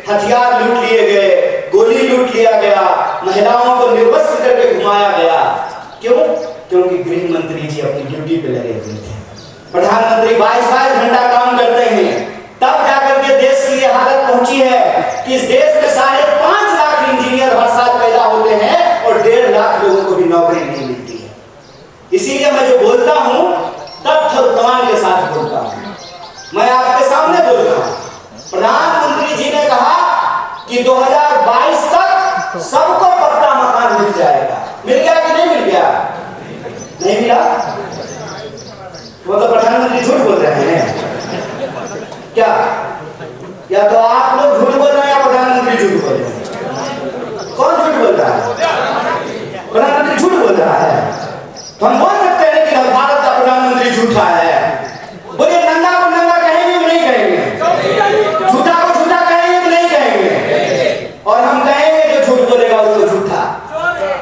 हथियार लूट लिए गए, गोली लूट लिया गया, महिलाओं को निर्वस्त्र करके घुमाया गया। क्यों? क्योंकि गृह मंत्री जी अपनी ड्यूटी पे लगे हुए थे। प्रधानमंत्री 22 घंटा काम करते हैं, तब जाकर के देश की यह हालत पहुंची है कि इस देश में 5.5 लाख इंजीनियर हर साल पैदा होते हैं और 1.5 लाख लोगों को भी नौकरी नहीं मिलती है। इसीलिए मैं जो बोलता हूं तथ्य और प्रमाण के साथ बोलता हूं। मैं आपके सामने बोल रहा हूं, प्रधानमंत्री जी ने कहा कि 2022 तक सबको पक्का मकान मिल जाएगा। मिल गया कि नहीं मिल गया? नहीं मिला तो प्रधानमंत्री झूठ बोल रहे हैं क्या? या तो आप लोग झूठ बोल रहे हैं या प्रधानमंत्री झूठ बोल रहे हैं? कौन झूठ बोल रहा है? प्रधानमंत्री झूठ बोल रहा है। तो हम बोल सकते हैं कि भारत का प्रधानमंत्री झूठा है। बोलिए, नंगा को नंगा कहेंगे कि नहीं कहेंगे? झूठा को झूठा कहेंगे कि नहीं कहेंगे? और हम कहेंगे जो झूठ बोलेगा उसको झूठा।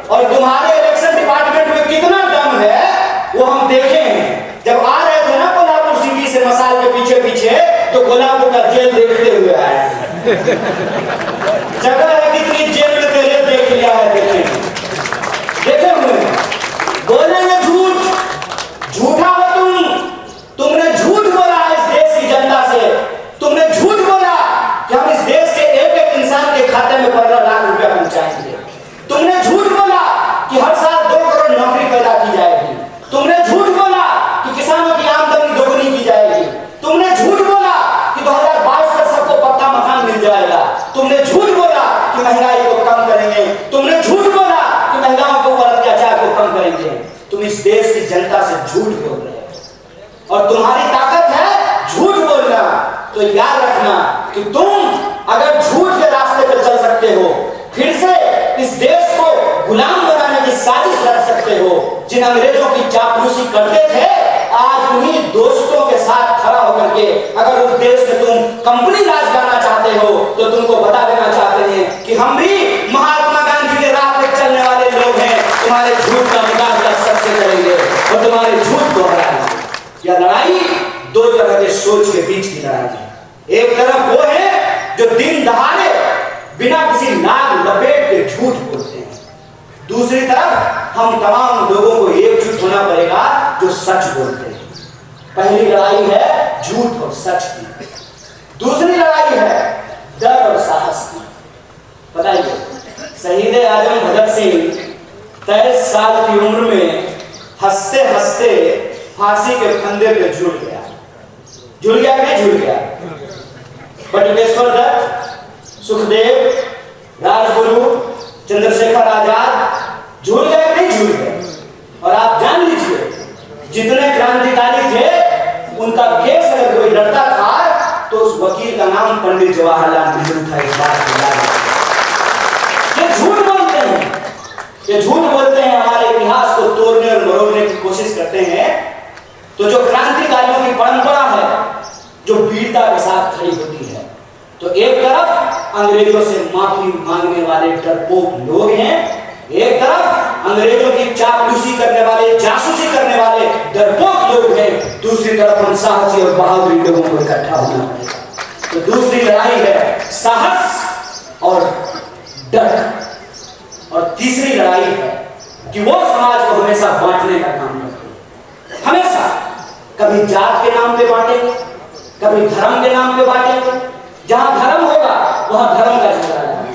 और तुम्हारे इलेक्शन डिपार्टमेंट में कितना दम है वो हम देखे हैं। जब आ रहे थे ना कोल्हापुर सिटी से मसाल के पीछे पीछे तो कोल्हापुर का जेल देखते हुए आए। जगह है कितनी जेल में तेरे देख लिया है, देखे हुए बोलेंगे झूठ। झूठा हो तुमने झूठ बोला है इस देश की जनता से। तुमने झूठ बोला कि हम इस देश के एक इंसान के खाते में 15 लाख रुपया पहुंचाएंगे। तुमने झूठ बोला कि हर साल 2 करोड़ नौकरी पैदा की जाएगी। तुमने झूठ बोला कि किसानों की आमदनी दोगुनी की जाएगी। तुमने झूठ बोला कि 2022 तक सबको पक्का मकान मिल जाएगा। तुमने झूठ बोला कि महंगाई को कम करेंगे। तुमने झूठ बोला कि महिलाओं के ऊपर अत्याचार को कम करेंगे। तुम इस देश की जनता से झूठ बोल रहे हो और तुम्हारी ताकत है झूठ बोलना। तो याद रखना कि तुम अगर झूठ के रास्ते पर चल सकते हो, फिर से इस देश को गुलाम बनाने की साजिश रच सकते हो। जिन अंग्रेजों की चापलूसी करते थे, आज उन्हीं दोस्तों के साथ खड़ा होकर के अगर उस देश में तुम कंपनी राज करना चाहते हो तो तुमको बता देना चाहते हैं कि हम भी महात्मा गांधी के राह पे चलने वाले लोग हैं। तुम्हारे झूठ का मुकाबला सबसे करेंगे और तुम्हारे झूठ को हराएंगे। यह लड़ाई 2 तरह के सोच के बीच की लड़ाई है। एक तरफ वो है जो दिन दहाड़े बिना किसी नाग लपेट के झूठ बोलते हैं। दूसरी तरफ हम तमाम लोगों को एकजुट होना पड़ेगा जो सच बोलते हैं। पहली लड़ाई है झूठ और सच की, दूसरी लड़ाई है डर और साहस की। बताइए, शहीद आजम भगत सिंह 23 साल की उम्र में हंसते हंसते फांसी के फंदे पे झूल गया। झूल गया कि नहीं झूल गया? बटुकेश्वर दत्त, सुखदेव, राजगुरु, चंद्रशेखर आजाद झूल गए कि नहीं झूल गए? और आप जान लीजिए, जितने क्रांतिकारी थे उनका केस अगर कोई लड़ता था तो उस वकील का नाम पंडित जवाहरलाल नेहरू था। इस बात को याद रखिए। ये झूठ बोलते ये झूठ बोलते हैं, हमारे इतिहास को तोड़ने और मरोड़ने की कोशिश करते हैं, तो जो क्रांतिकारियों की परंपरा है जो वीरता के साथ खड़ी होती है, तो एक तरफ अंग्रेजों से माफी मांगने वाले डरपोक लोग हैं, एक तरफ अंग्रेजों की चापलूसी करने वाले, जासूसी करने वाले डरपोक लोग हैं, दूसरी तरफ हम साहसी और बहादुरी लोगों को इकट्ठा होना पड़ेगा। तो दूसरी लड़ाई है साहस और डर, और तीसरी लड़ाई है कि वो समाज को हमेशा बांटने का काम करते हैं, हमेशा कभी जात के नाम पे बांटेंगे, कभी धर्म के नाम पे बांटेंगे। जहां धर्म होगा वहां धर्म का झगड़ा है,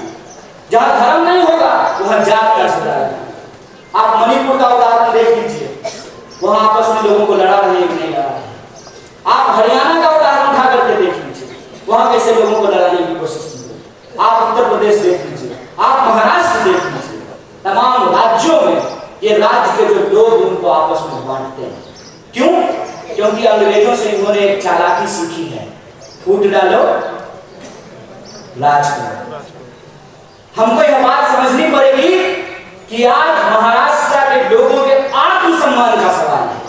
जहां धर्म नहीं होगा वहां जात का झगड़ा है। आप मणिपुर का उदाहरण देख लीजिए, वहां आपस में लोगों को लड़ा रहे हैं, नहीं लड़ा रहे। आप हरियाणा का उदाहरण उठा करके देख लीजिए, वहां कैसे लोगों को लड़ाने की कोशिश की है। आप उत्तर प्रदेश देख लीजिए, आप महाराष्ट्र देख लीजिए, तमाम राज्यों में ये राज्य के जो लोग उनको आपस में बांटते हैं। क्यों? क्योंकि अंग्रेजों से इन्होंने एक चालाकी सीखी है, फूट डालो राज करो। हमको यह बात समझनी पड़ेगी कि आज महाराष्ट्र के लोगों के आत्मसम्मान का सवाल है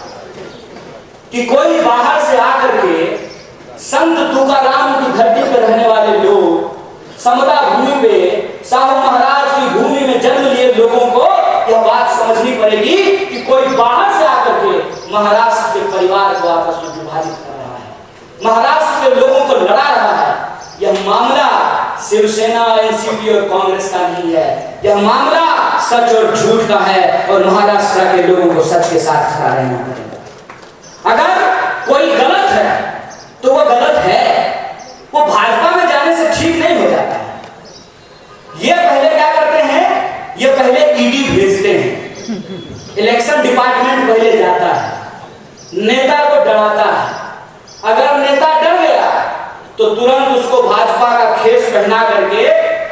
कि कोई बाहर से आकर के संत तुकाराम की धरती पर रहने वाले लोग, समता भूमि पे साहू महाराज की भूमि में जन्म लिए लोगों को यह बात समझनी पड़ेगी कि कोई बाहर से आकर के महाराष्ट्र के परिवार को आपस में विभाजित कर रहा है, महाराष्ट्र के लोगों को लड़ा रहा है। यह मामला शिवसेना, एनसीपी और कांग्रेस का नहीं है, यह मामला सच और झूठ का है, और महाराष्ट्र के लोगों को सच के साथ खड़ा रहना पड़ेगा। अगर कोई गलत है तो वो गलत है, वो भाजपा में जाने से ठीक नहीं हो जाता है। ये पहले क्या करते हैं, ये पहले ईडी भेजते हैं, इलेक्शन डिपार्टमेंट पहले जाता है, नेता को डराता है। अगर नेता डर गया तो तुरंत उसको भाजपा का खेस पहना करके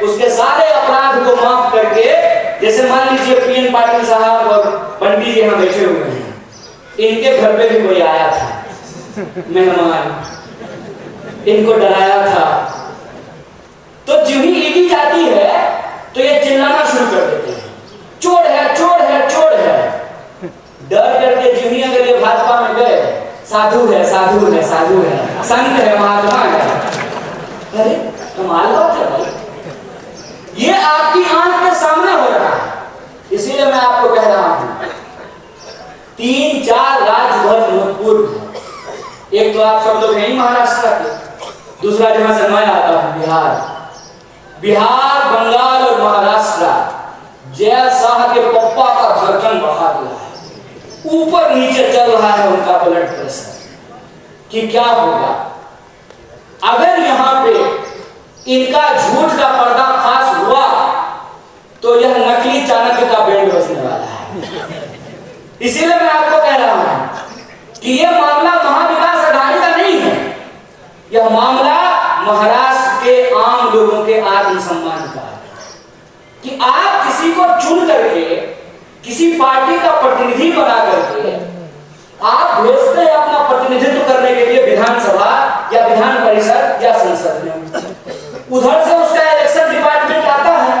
उसके सारे अपराध को माफ करके, जैसे मान लीजिए पीएन पाटिल साहब और पंडित जी यहाँ बैठे हुए हैं, इनके घर पे भी कोई आया था मेहमान, इनको डराया था, तो जो ही ईडी जाती है तो ये चिल्लाना शुरू कर देते हैं, चोर है, चोर है, चोर है। डर करके जो ही अगर ये भाजपा में गए, साधु है, साधु है, साधु है, संत है, महात्मा है। अरे कमाल बात है भाई, ये आपकी आंख के सामने हो रहा है। इसीलिए मैं आपको कह रहा हूं 3-4 राज्य बहुत महत्वपूर्ण है। एक तो आप सब लोग हैं महाराष्ट्र के, दूसरा जहां से मैं आता हूं बिहार, बंगाल और महाराष्ट्र जय शाह के पप्पा का धड़कन बढ़ा दिया है, ऊपर नीचे चल रहा है उनका ब्लड प्रेशर कि क्या होगा अगर यहां पे इनका झूठ का पर्दाफाश हुआ तो यह नकली चाणक्य का बैंड बजने वाला है। इसीलिए मैं आपको कह रहा हूं कि यह मामला महाविकास अघाड़ी का नहीं है, यह मामला महाराष्ट्र के आम लोगों के आत्मसम्मान का है कि आप किसी को चुन करके किसी पार्टी का प्रतिनिधि बना करके आप भेजते हैं अपना प्रतिनिधित्व करने के लिए विधानसभा या विधान परिषद या संसद में। उधर से उसका इलेक्शन डिपार्टमेंट आता है,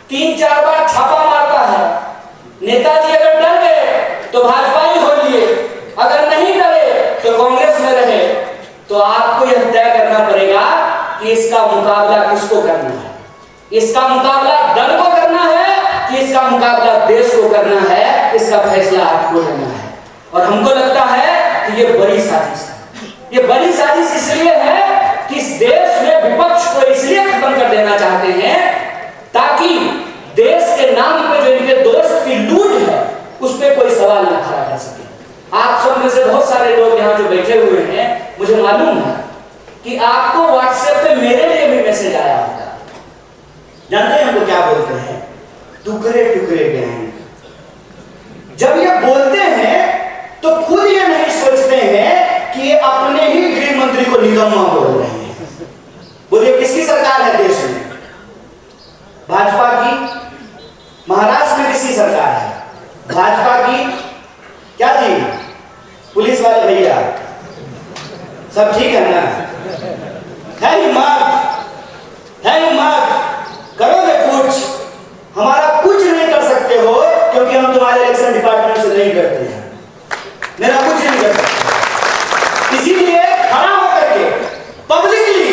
3-4 बार छापा मारता है। नेताजी अगर डर गए तो भाजपा ही हो लिए, अगर नहीं डरे तो कांग्रेस में रहे। तो आपको यह तय करना पड़ेगा कि इसका मुकाबला किसको करना है, इसका मुकाबला दल को करना है कि इसका मुकाबला देश को करना है, इसका फैसला आपको लेना है। और हमको लगता है कि ये बड़ी साजिश है। ये बड़ी साजिश इसलिए है कि इस देश में विपक्ष को इसलिए खत्म कर देना चाहते हैं ताकि देश के नाम पे जो इनके दोस्त की लूट है उस पर कोई सवाल न खड़ा कर सके। आप सब में से बहुत सारे लोग यहाँ जो बैठे हुए हैं, मुझे मालूम है कि आपको व्हाट्सएप पे मेरे लिए भी मैसेज आया होगा। जानते हैं हमको क्या बोलते हैं? टुकड़े टुकड़े गैंग। जब ये बोलते हैं तो खुद ये नहीं सोचते हैं कि ये अपने ही गृह मंत्री को निकम्मा बोल रहे हैं। बोलिए किसकी सरकार है देश में? भाजपा की। महाराष्ट्र में किसकी सरकार है? भाजपा की। क्या जी पुलिस वाले भैया सब ठीक है ना? है हिम्मत, है हिम्मत, करोगे कुछ? हमारा कुछ नहीं कर सकते हो क्योंकि हम तुम्हारे इलेक्शन डिपार्टमेंट से नहीं करते हैं, मेरा कुछ नहीं कर सकते। इसीलिए खड़ा होकर के पब्लिकली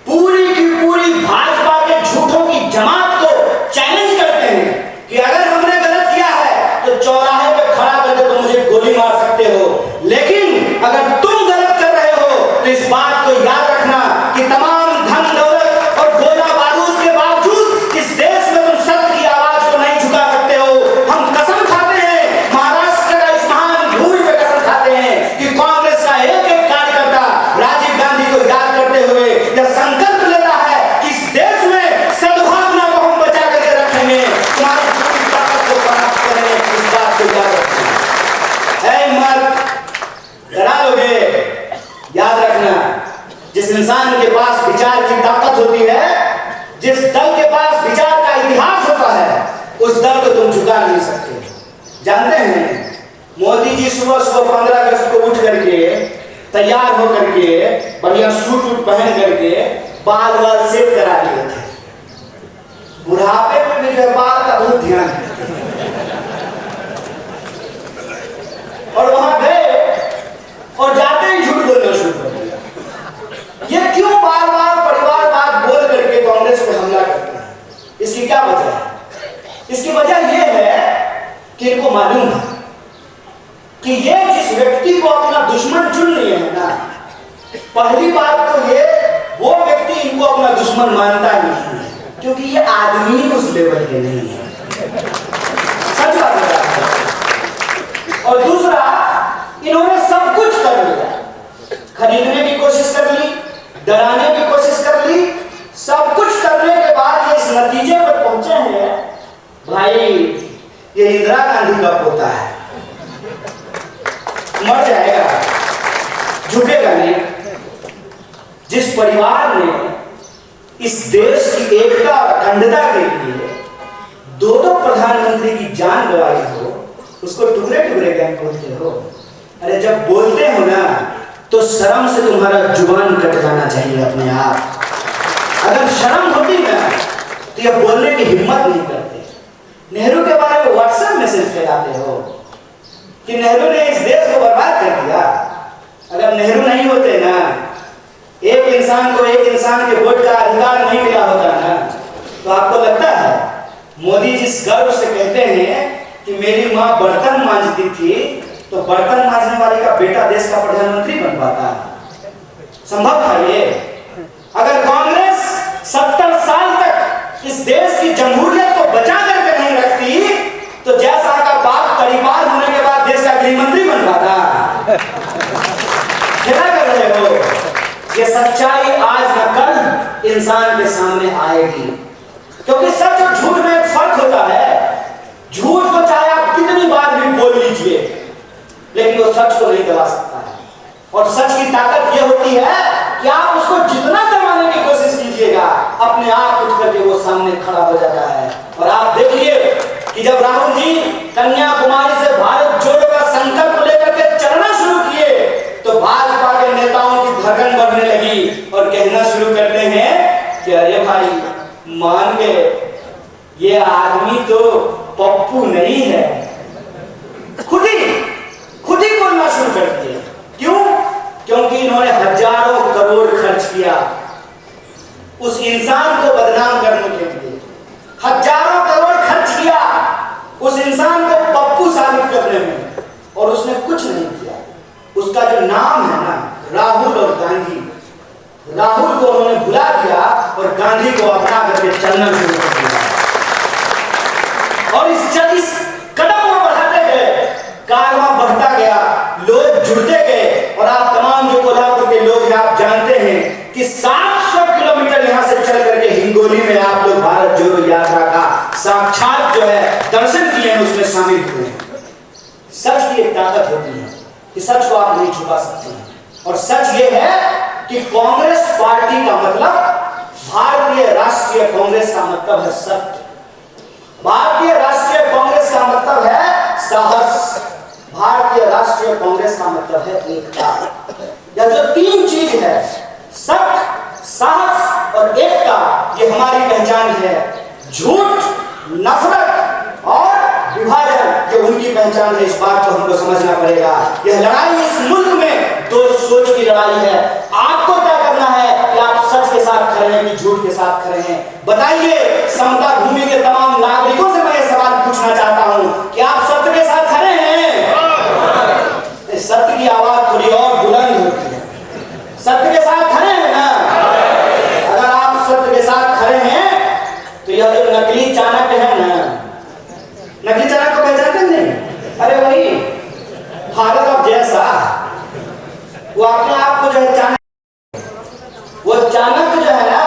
पूरी की पूरी भाजपा के झूठों की जमात को चैलेंज करते हैं कि अगर हमने गलत किया है तो चौराहे पे खड़ा करके तुम मुझे गोली मार सकते हो, लेकिन अगर तुम गलत कर रहे हो तो इस बात को याद रखना कि तमाम धन दौलत और गोला बारूद के बावजूद इस देश में तुम सत्य की आवाज को नहीं झुका सकते हो। हम कसम खाते हैं, महाराष्ट्र का इस महान भूमि पे कसम खाते हैं कि कांग्रेस का एक एक कार्यकर्ता राजीव गांधी को याद करते हुए यह संकल्प ले रहा है कि इस देश में सद्भावना को हम बचा करके रखेंगे, तुम्हारी पूरी ताकत को परास्त करेंगे। इस बात को याद रखना। मत डरा लोगे, याद रखना, जिस इंसान के पास विचार की ताकत होती है, जिस दल के पास विचार का इतिहास होता है, उस दल को तुम झुका नहीं सकते। जानते हैं मोदी जी सुबह सुबह 15 अगस्त को उठ करके तैयार होकर के बढ़िया सूट वूट पहन करके बाल वाल सेट करा लिए थे। बुढ़ापे में भी बाल का बहुत ध्यान है। और वहां गए और जाते ही झूठ बोलना शुरू कर दिया। ये क्यों बार बार परिवारवाद बोल करके कांग्रेस पे हमला करते हैं? इसकी क्या वजह है? इसकी वजह यह है कि इनको मालूम है कि ये जिस व्यक्ति को अपना दुश्मन चुन लिए है ना, पहली बात तो ये वो व्यक्ति इनको अपना दुश्मन मानता नहीं है, क्योंकि ये आदमी उस लेवल के नहीं है। सच बात है। और दूसरा, इन्होंने सब कुछ कर लिया, खरीदने की कोशिश कर ली, डराने की कोशिश कर ली, सब कुछ करने के बाद ये इस नतीजे पर पहुंचे हैं, भाई ये इंदिरा गांधी का पोता है, मर जाएगा, झुकेगा नहीं। जिस परिवार ने इस देश की एकता और अखंडता के लिए दो प्रधानमंत्री की जान गंवाई हो, उसको टुकड़े टुकड़े क्या बोलते हो? अरे जब बोलते हो ना तो शर्म से तुम्हारा जुबान कट जाना चाहिए अपने आप। अगर शर्म होती ना तो यह बोलने की हिम्मत नहीं करते। नेहरू के बारे में व्हाट्सएप मैसेज फैलाते हो कि नेहरू ने इस देश को बर्बाद कर दिया। अगर नेहरू नहीं होते ना, एक इंसान को एक इंसान के वोट का अधिकार नहीं मिला होता ना, तो आपको लगता है मोदी जिस गर्व से कहते हैं कि मेरी माँ बर्तन मांजती थी, तो बर्तन मांजने वाले का बेटा देश का प्रधानमंत्री बन पाता? संभव था ये? अगर कांग्रेस 70 साल तक इस देश की जमहूरियत को बचा करके नहीं रखती, तो जैसा का बाप परिवार होने के बाद देश का गृह मंत्री बन पाता। क्या कर रहे हो? ये सच्चाई आज न कल इंसान के सामने आएगी, क्योंकि सच और झूठ में एक फर्क होता है। झूठ को चाहे आप कितनी बार भी बोल लीजिए, लेकिन वो सच को नहीं दबा सकता है। और सच की ताकत ये होती है कि आप उसको जितना दबाने की कोशिश कीजिएगा, अपने आप उठ करके वो सामने खड़ा हो जाता है। और आप देखिए कि जब राहुल जी कन्याकुमारी से भारत जोड़ो का संकल्प लेकर के चलना शुरू किए, तो भाजपा के नेताओं की धड़कन बढ़ने लगी और कहना शुरू करते हैं कि अरे भाई मान गए, ये आदमी तो पप्पू नहीं है। खुद ही बोलना शुरू कर दिए। क्यों? क्योंकि इन्होंने हजारों करोड़ खर्च किया उस इंसान को बदनाम करने के लिए, हजारों करोड़ खर्च किया उस इंसान को पप्पू साबित करने में, और उसने कुछ नहीं किया। उसका जो नाम है ना, राहुल और गांधी, राहुल को उन्होंने भुला दिया और गांधी को अपना करके चलना शुरू कर दिया। और इस कदम को बढ़ाते गए, कारवां बढ़ता गया, लोग जुड़ते गए। और आप तमाम जो कोल्हापुर के लोग हैं, आप जानते हैं कि 700 किलोमीटर यहां से चल करके हिंगोली में आप लोग भारत जोड़ो यात्रा का साक्षात जो है दर्शन किए हैं, उसमें शामिल हुए हैं। सच की एक ताकत होती है कि सच को आप नहीं छुपा सकते हैं। और सच ये है कि कांग्रेस पार्टी का मतलब, भारतीय राष्ट्रीय कांग्रेस का मतलब है सत्य। भारतीय राष्ट्रीय कांग्रेस का मतलब है साहस। भारतीय राष्ट्रीय कांग्रेस का मतलब है एकता। यह जो तीन चीज है, सत्य, साहस और एकता, ये हमारी पहचान है। झूठ, नफरत और विभाजन पहचान है, इस बात को हमको समझना पड़ेगा। यह लड़ाई इस मुल्क में दो सोच की लड़ाई है। आपको क्या करना है कि आप सच के साथ खड़े हैं कि झूठ के साथ खड़े हैं? बताइए, समता भूमि के तमाम नागरिकों से मैं ये सवाल पूछना चाहता हूं कि आप सत्य के साथ खड़े हैं? सत्य की आवाज थोड़ी और बुलंद होती है। सत्य के साथ खड़े हैं ना? अगर आप सत्य के साथ खड़े हैं तो यह जो नकली चाणक्य है ना, नकली चाणक्य को पहचानते नहीं? अरे वही फादर ऑफ जैसा, वो अपने आप को जो है चाणक्य, वो चाणक्य जो है ना,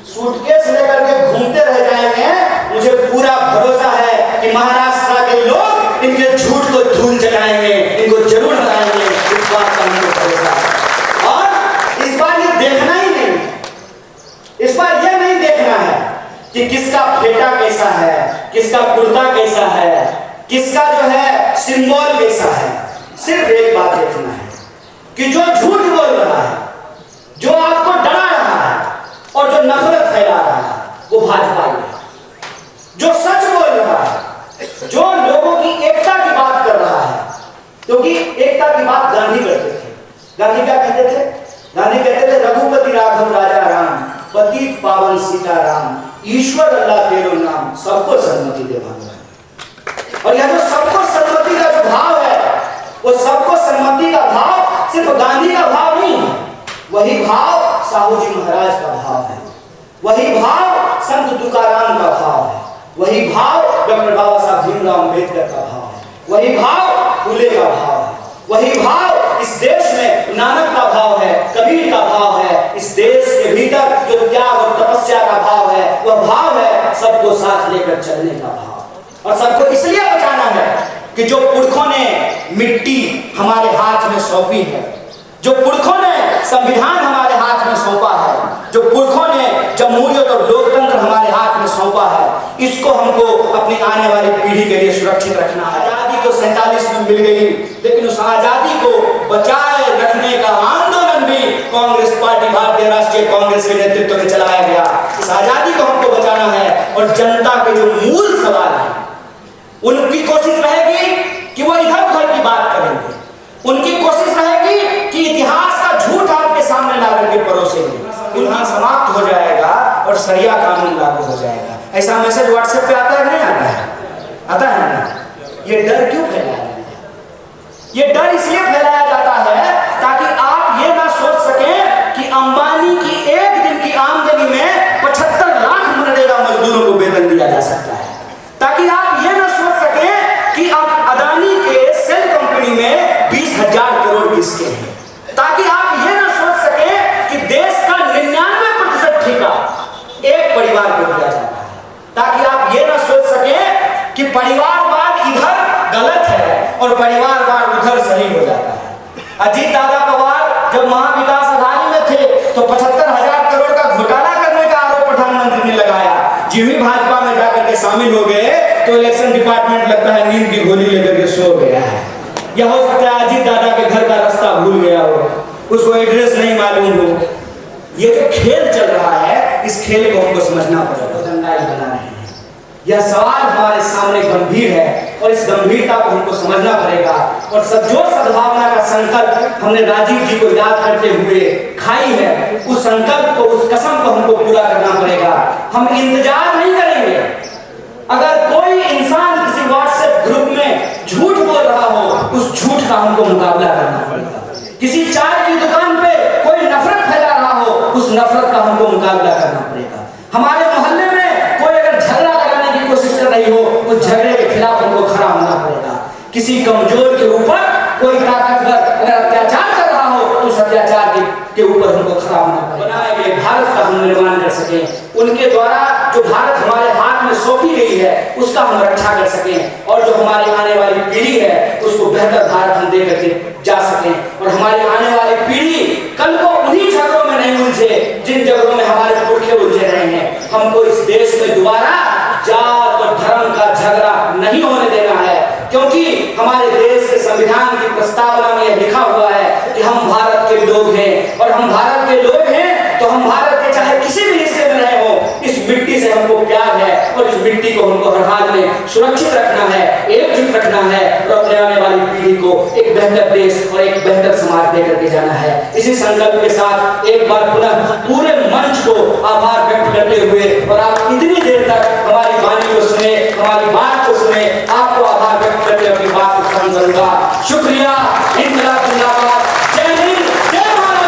सूटकेस लेकर के घूमते रह जाएंगे। मुझे पूरा भरोसा है कि महाराष्ट्र के लोग इनके झूठ को धूल चलाएंगे, इनको जरूर हटाएंगे। इस बात का मुझे भरोसा है। और इस बार ये देखना ही नहीं, इस बार ये नहीं देखना है कि किसका फेटा कैसा है, किसका कुर्ता कैसा है, किसका जो है सिंबल कैसा है। सिर्फ एक बात देखना है कि जो झूठ बोल रहा है, जो आपको डरा रहा है और जो नफरत फैला रहा है, वो भाजपा ही है। जो सच बोल रहा है, जो लोगों की एकता की बात कर रहा है, क्योंकि एकता की बात गांधी करते थे। गांधी क्या कहते थे? गांधी कहते थे, रघुपति राघव राजा राम, पतित पावन सीताराम, ईश्वर अल्लाह तेरो नाम, सबको सम्मति दे भगवान। और यह जो सबको सम्मति का जो भाव है, वो सबको सम्मति का भाव सिर्फ गांधी का भाव नहीं है, वही भाव साहू जी महाराज का भाव है, वही भाव संत तुकाराम का भाव है, वही भाव डॉक्टर बाबा साहब भीमराव अंबेडकर का भाव है, वही भाव फूले का भाव है, वही भाव इस देश में नानक का भाव है, कबीर का भाव है। इस देश के भीतर जो त्याग और तपस्या का भाव है, वह भाव है सबको साथ लेकर चलने का भाव। और सबको इसलिए बचाना है कि जो पुरखों ने मिट्टी हमारे हाथ में सौंपी है, जो पुरखों ने संविधान हमारे हाथ में सौंपा है, जो पुरखों ने जमहूरियत और लोकतंत्र हमारे हाथ में सौंपा है, इसको हमको अपनी आने वाली पीढ़ी के लिए सुरक्षित रखना है। आजादी तो 47 में मिल गई, लेकिन उस आजादी को बचाए रखने का आंदोलन भी कांग्रेस पार्टी, भारतीय राष्ट्रीय कांग्रेस के नेतृत्व में चलाया गया। इस आजादी को हमको बचाना है। और जनता के जो मूल सवाल है, उनकी कोशिश रहेगी कि वो इधर उधर की बात करेंगे, उनकी कोशिश रहेगी कि इतिहास का झूठ आपके सामने ला करके परोसेंगे। उनका समाप्त हो जाएगा और शरिया कानून लागू हो जाएगा। ऐसा मैसेज व्हाट्सएप पे आता है नहीं आता है? आता है ना? ये डर क्यों फैलाया जाता है? ये डर इसलिए फैलाया जाता है ताकि आप ये ना सोच सकें कि अंबानी की एक दिन की आमदनी में 75 लाख मनरेगा मजदूरों को वेतन दिया जा सकता है, ताकि आप ये ना सोच सकें कि अब अदानी के सेल कंपनी में 20,000 करोड़ किसके हैं, ताकि आप ये ना सोच सकें कि देश का 99% ठेका एक परिवार को दिया जाता है, ताकि आप ये ना सोच सकें कि परिवारवाद इधर गलत है और परिवारवाद उधर सही हो जाता है। अजीत दादा पवार जब महाविकास अघाड़ी में थे तो 75,000 करोड़ का घोटाला करने का आरोप प्रधानमंत्री ने लगाया। जिस भी भाजपा में जाकर के शामिल हो गए तो इलेक्शन डिपार्टमेंट लगता है नींद की गोली लेकर के सो गया है, या हो सकता है अजीत दादा के घर का रास्ता भूल गया हो, उसको एड्रेस नहीं मालूम हो। ये जो खेल चल रहा है, इस खेल को हमको समझना पड़ेगा। दंगाई बना रहे हैं, यह सवाल हमारे सामने गंभीर है और इस गंभीरता को हमको समझना पड़ेगा। और जो सद्भावना का संकल्प हमने राजीव जी को याद करते हुए खाई है, उस संकल्प को, उस कसम को हमको पूरा करना पड़ेगा। हम इंतजार नहीं करेंगे। अगर कोई इंसान किसी व्हाट्सएप ग्रुप में झूठ बोल रहा हो, उस झूठ का हमको मुकाबला करना पड़ेगा। किसी चाय की दुकान पे कोई नफरत फैला रहा हो, उस नफरत का हमको मुकाबला करना पड़ेगा। हमारे मोहल्ले में कोई अगर झगड़ा लगाने की कोशिश कर रही हो, उस झगड़े के खिलाफ हमको खड़ा होना पड़ेगा। किसी कमजोर के ऊपर कोई ताकतवर अगर अत्याचार कर रहा हो, तो उस अत्याचार के ऊपर हमको खड़ा होना पड़ेगा। बनाए गए भारत का हम निर्माण कर सकें, उनके द्वारा जो भारत हमारे हाथ में सौंपी गई है उसका हम रक्षा कर सकें, और जो हमारी आने वाली पीढ़ी है उसको बेहतर भारत हम दे करके जा सकें। और हमारी आने वाली पीढ़ी कल को उन्हीं झगड़ों में नहीं उलझे जिन झगड़ों में हमारे पुरखे उलझे रहे हैं। हमको इस देश में दोबारा जात और धर्म का झगड़ा नहीं होने देना है, क्योंकि हमारे देश के संविधान की प्रस्तावना में यह लिखा हुआ है कि हम भारत के लोग हैं, और हम भारत के लोग हैं तो हम भारत के चाहे किसी भी हिस्से में रहे हो, इस मिट्टी से हमको प्यार है और इस मिट्टी को हमको और हाल में सुरक्षित रखना है, एकजुट रखना है और अपने आने वाली पीढ़ी को एक बेहतर देश और एक बेहतर समाज देकर के जाना है। इसी संकल्प के साथ एक बार पुनः पूरे मंच को आभार व्यक्त करते हुए और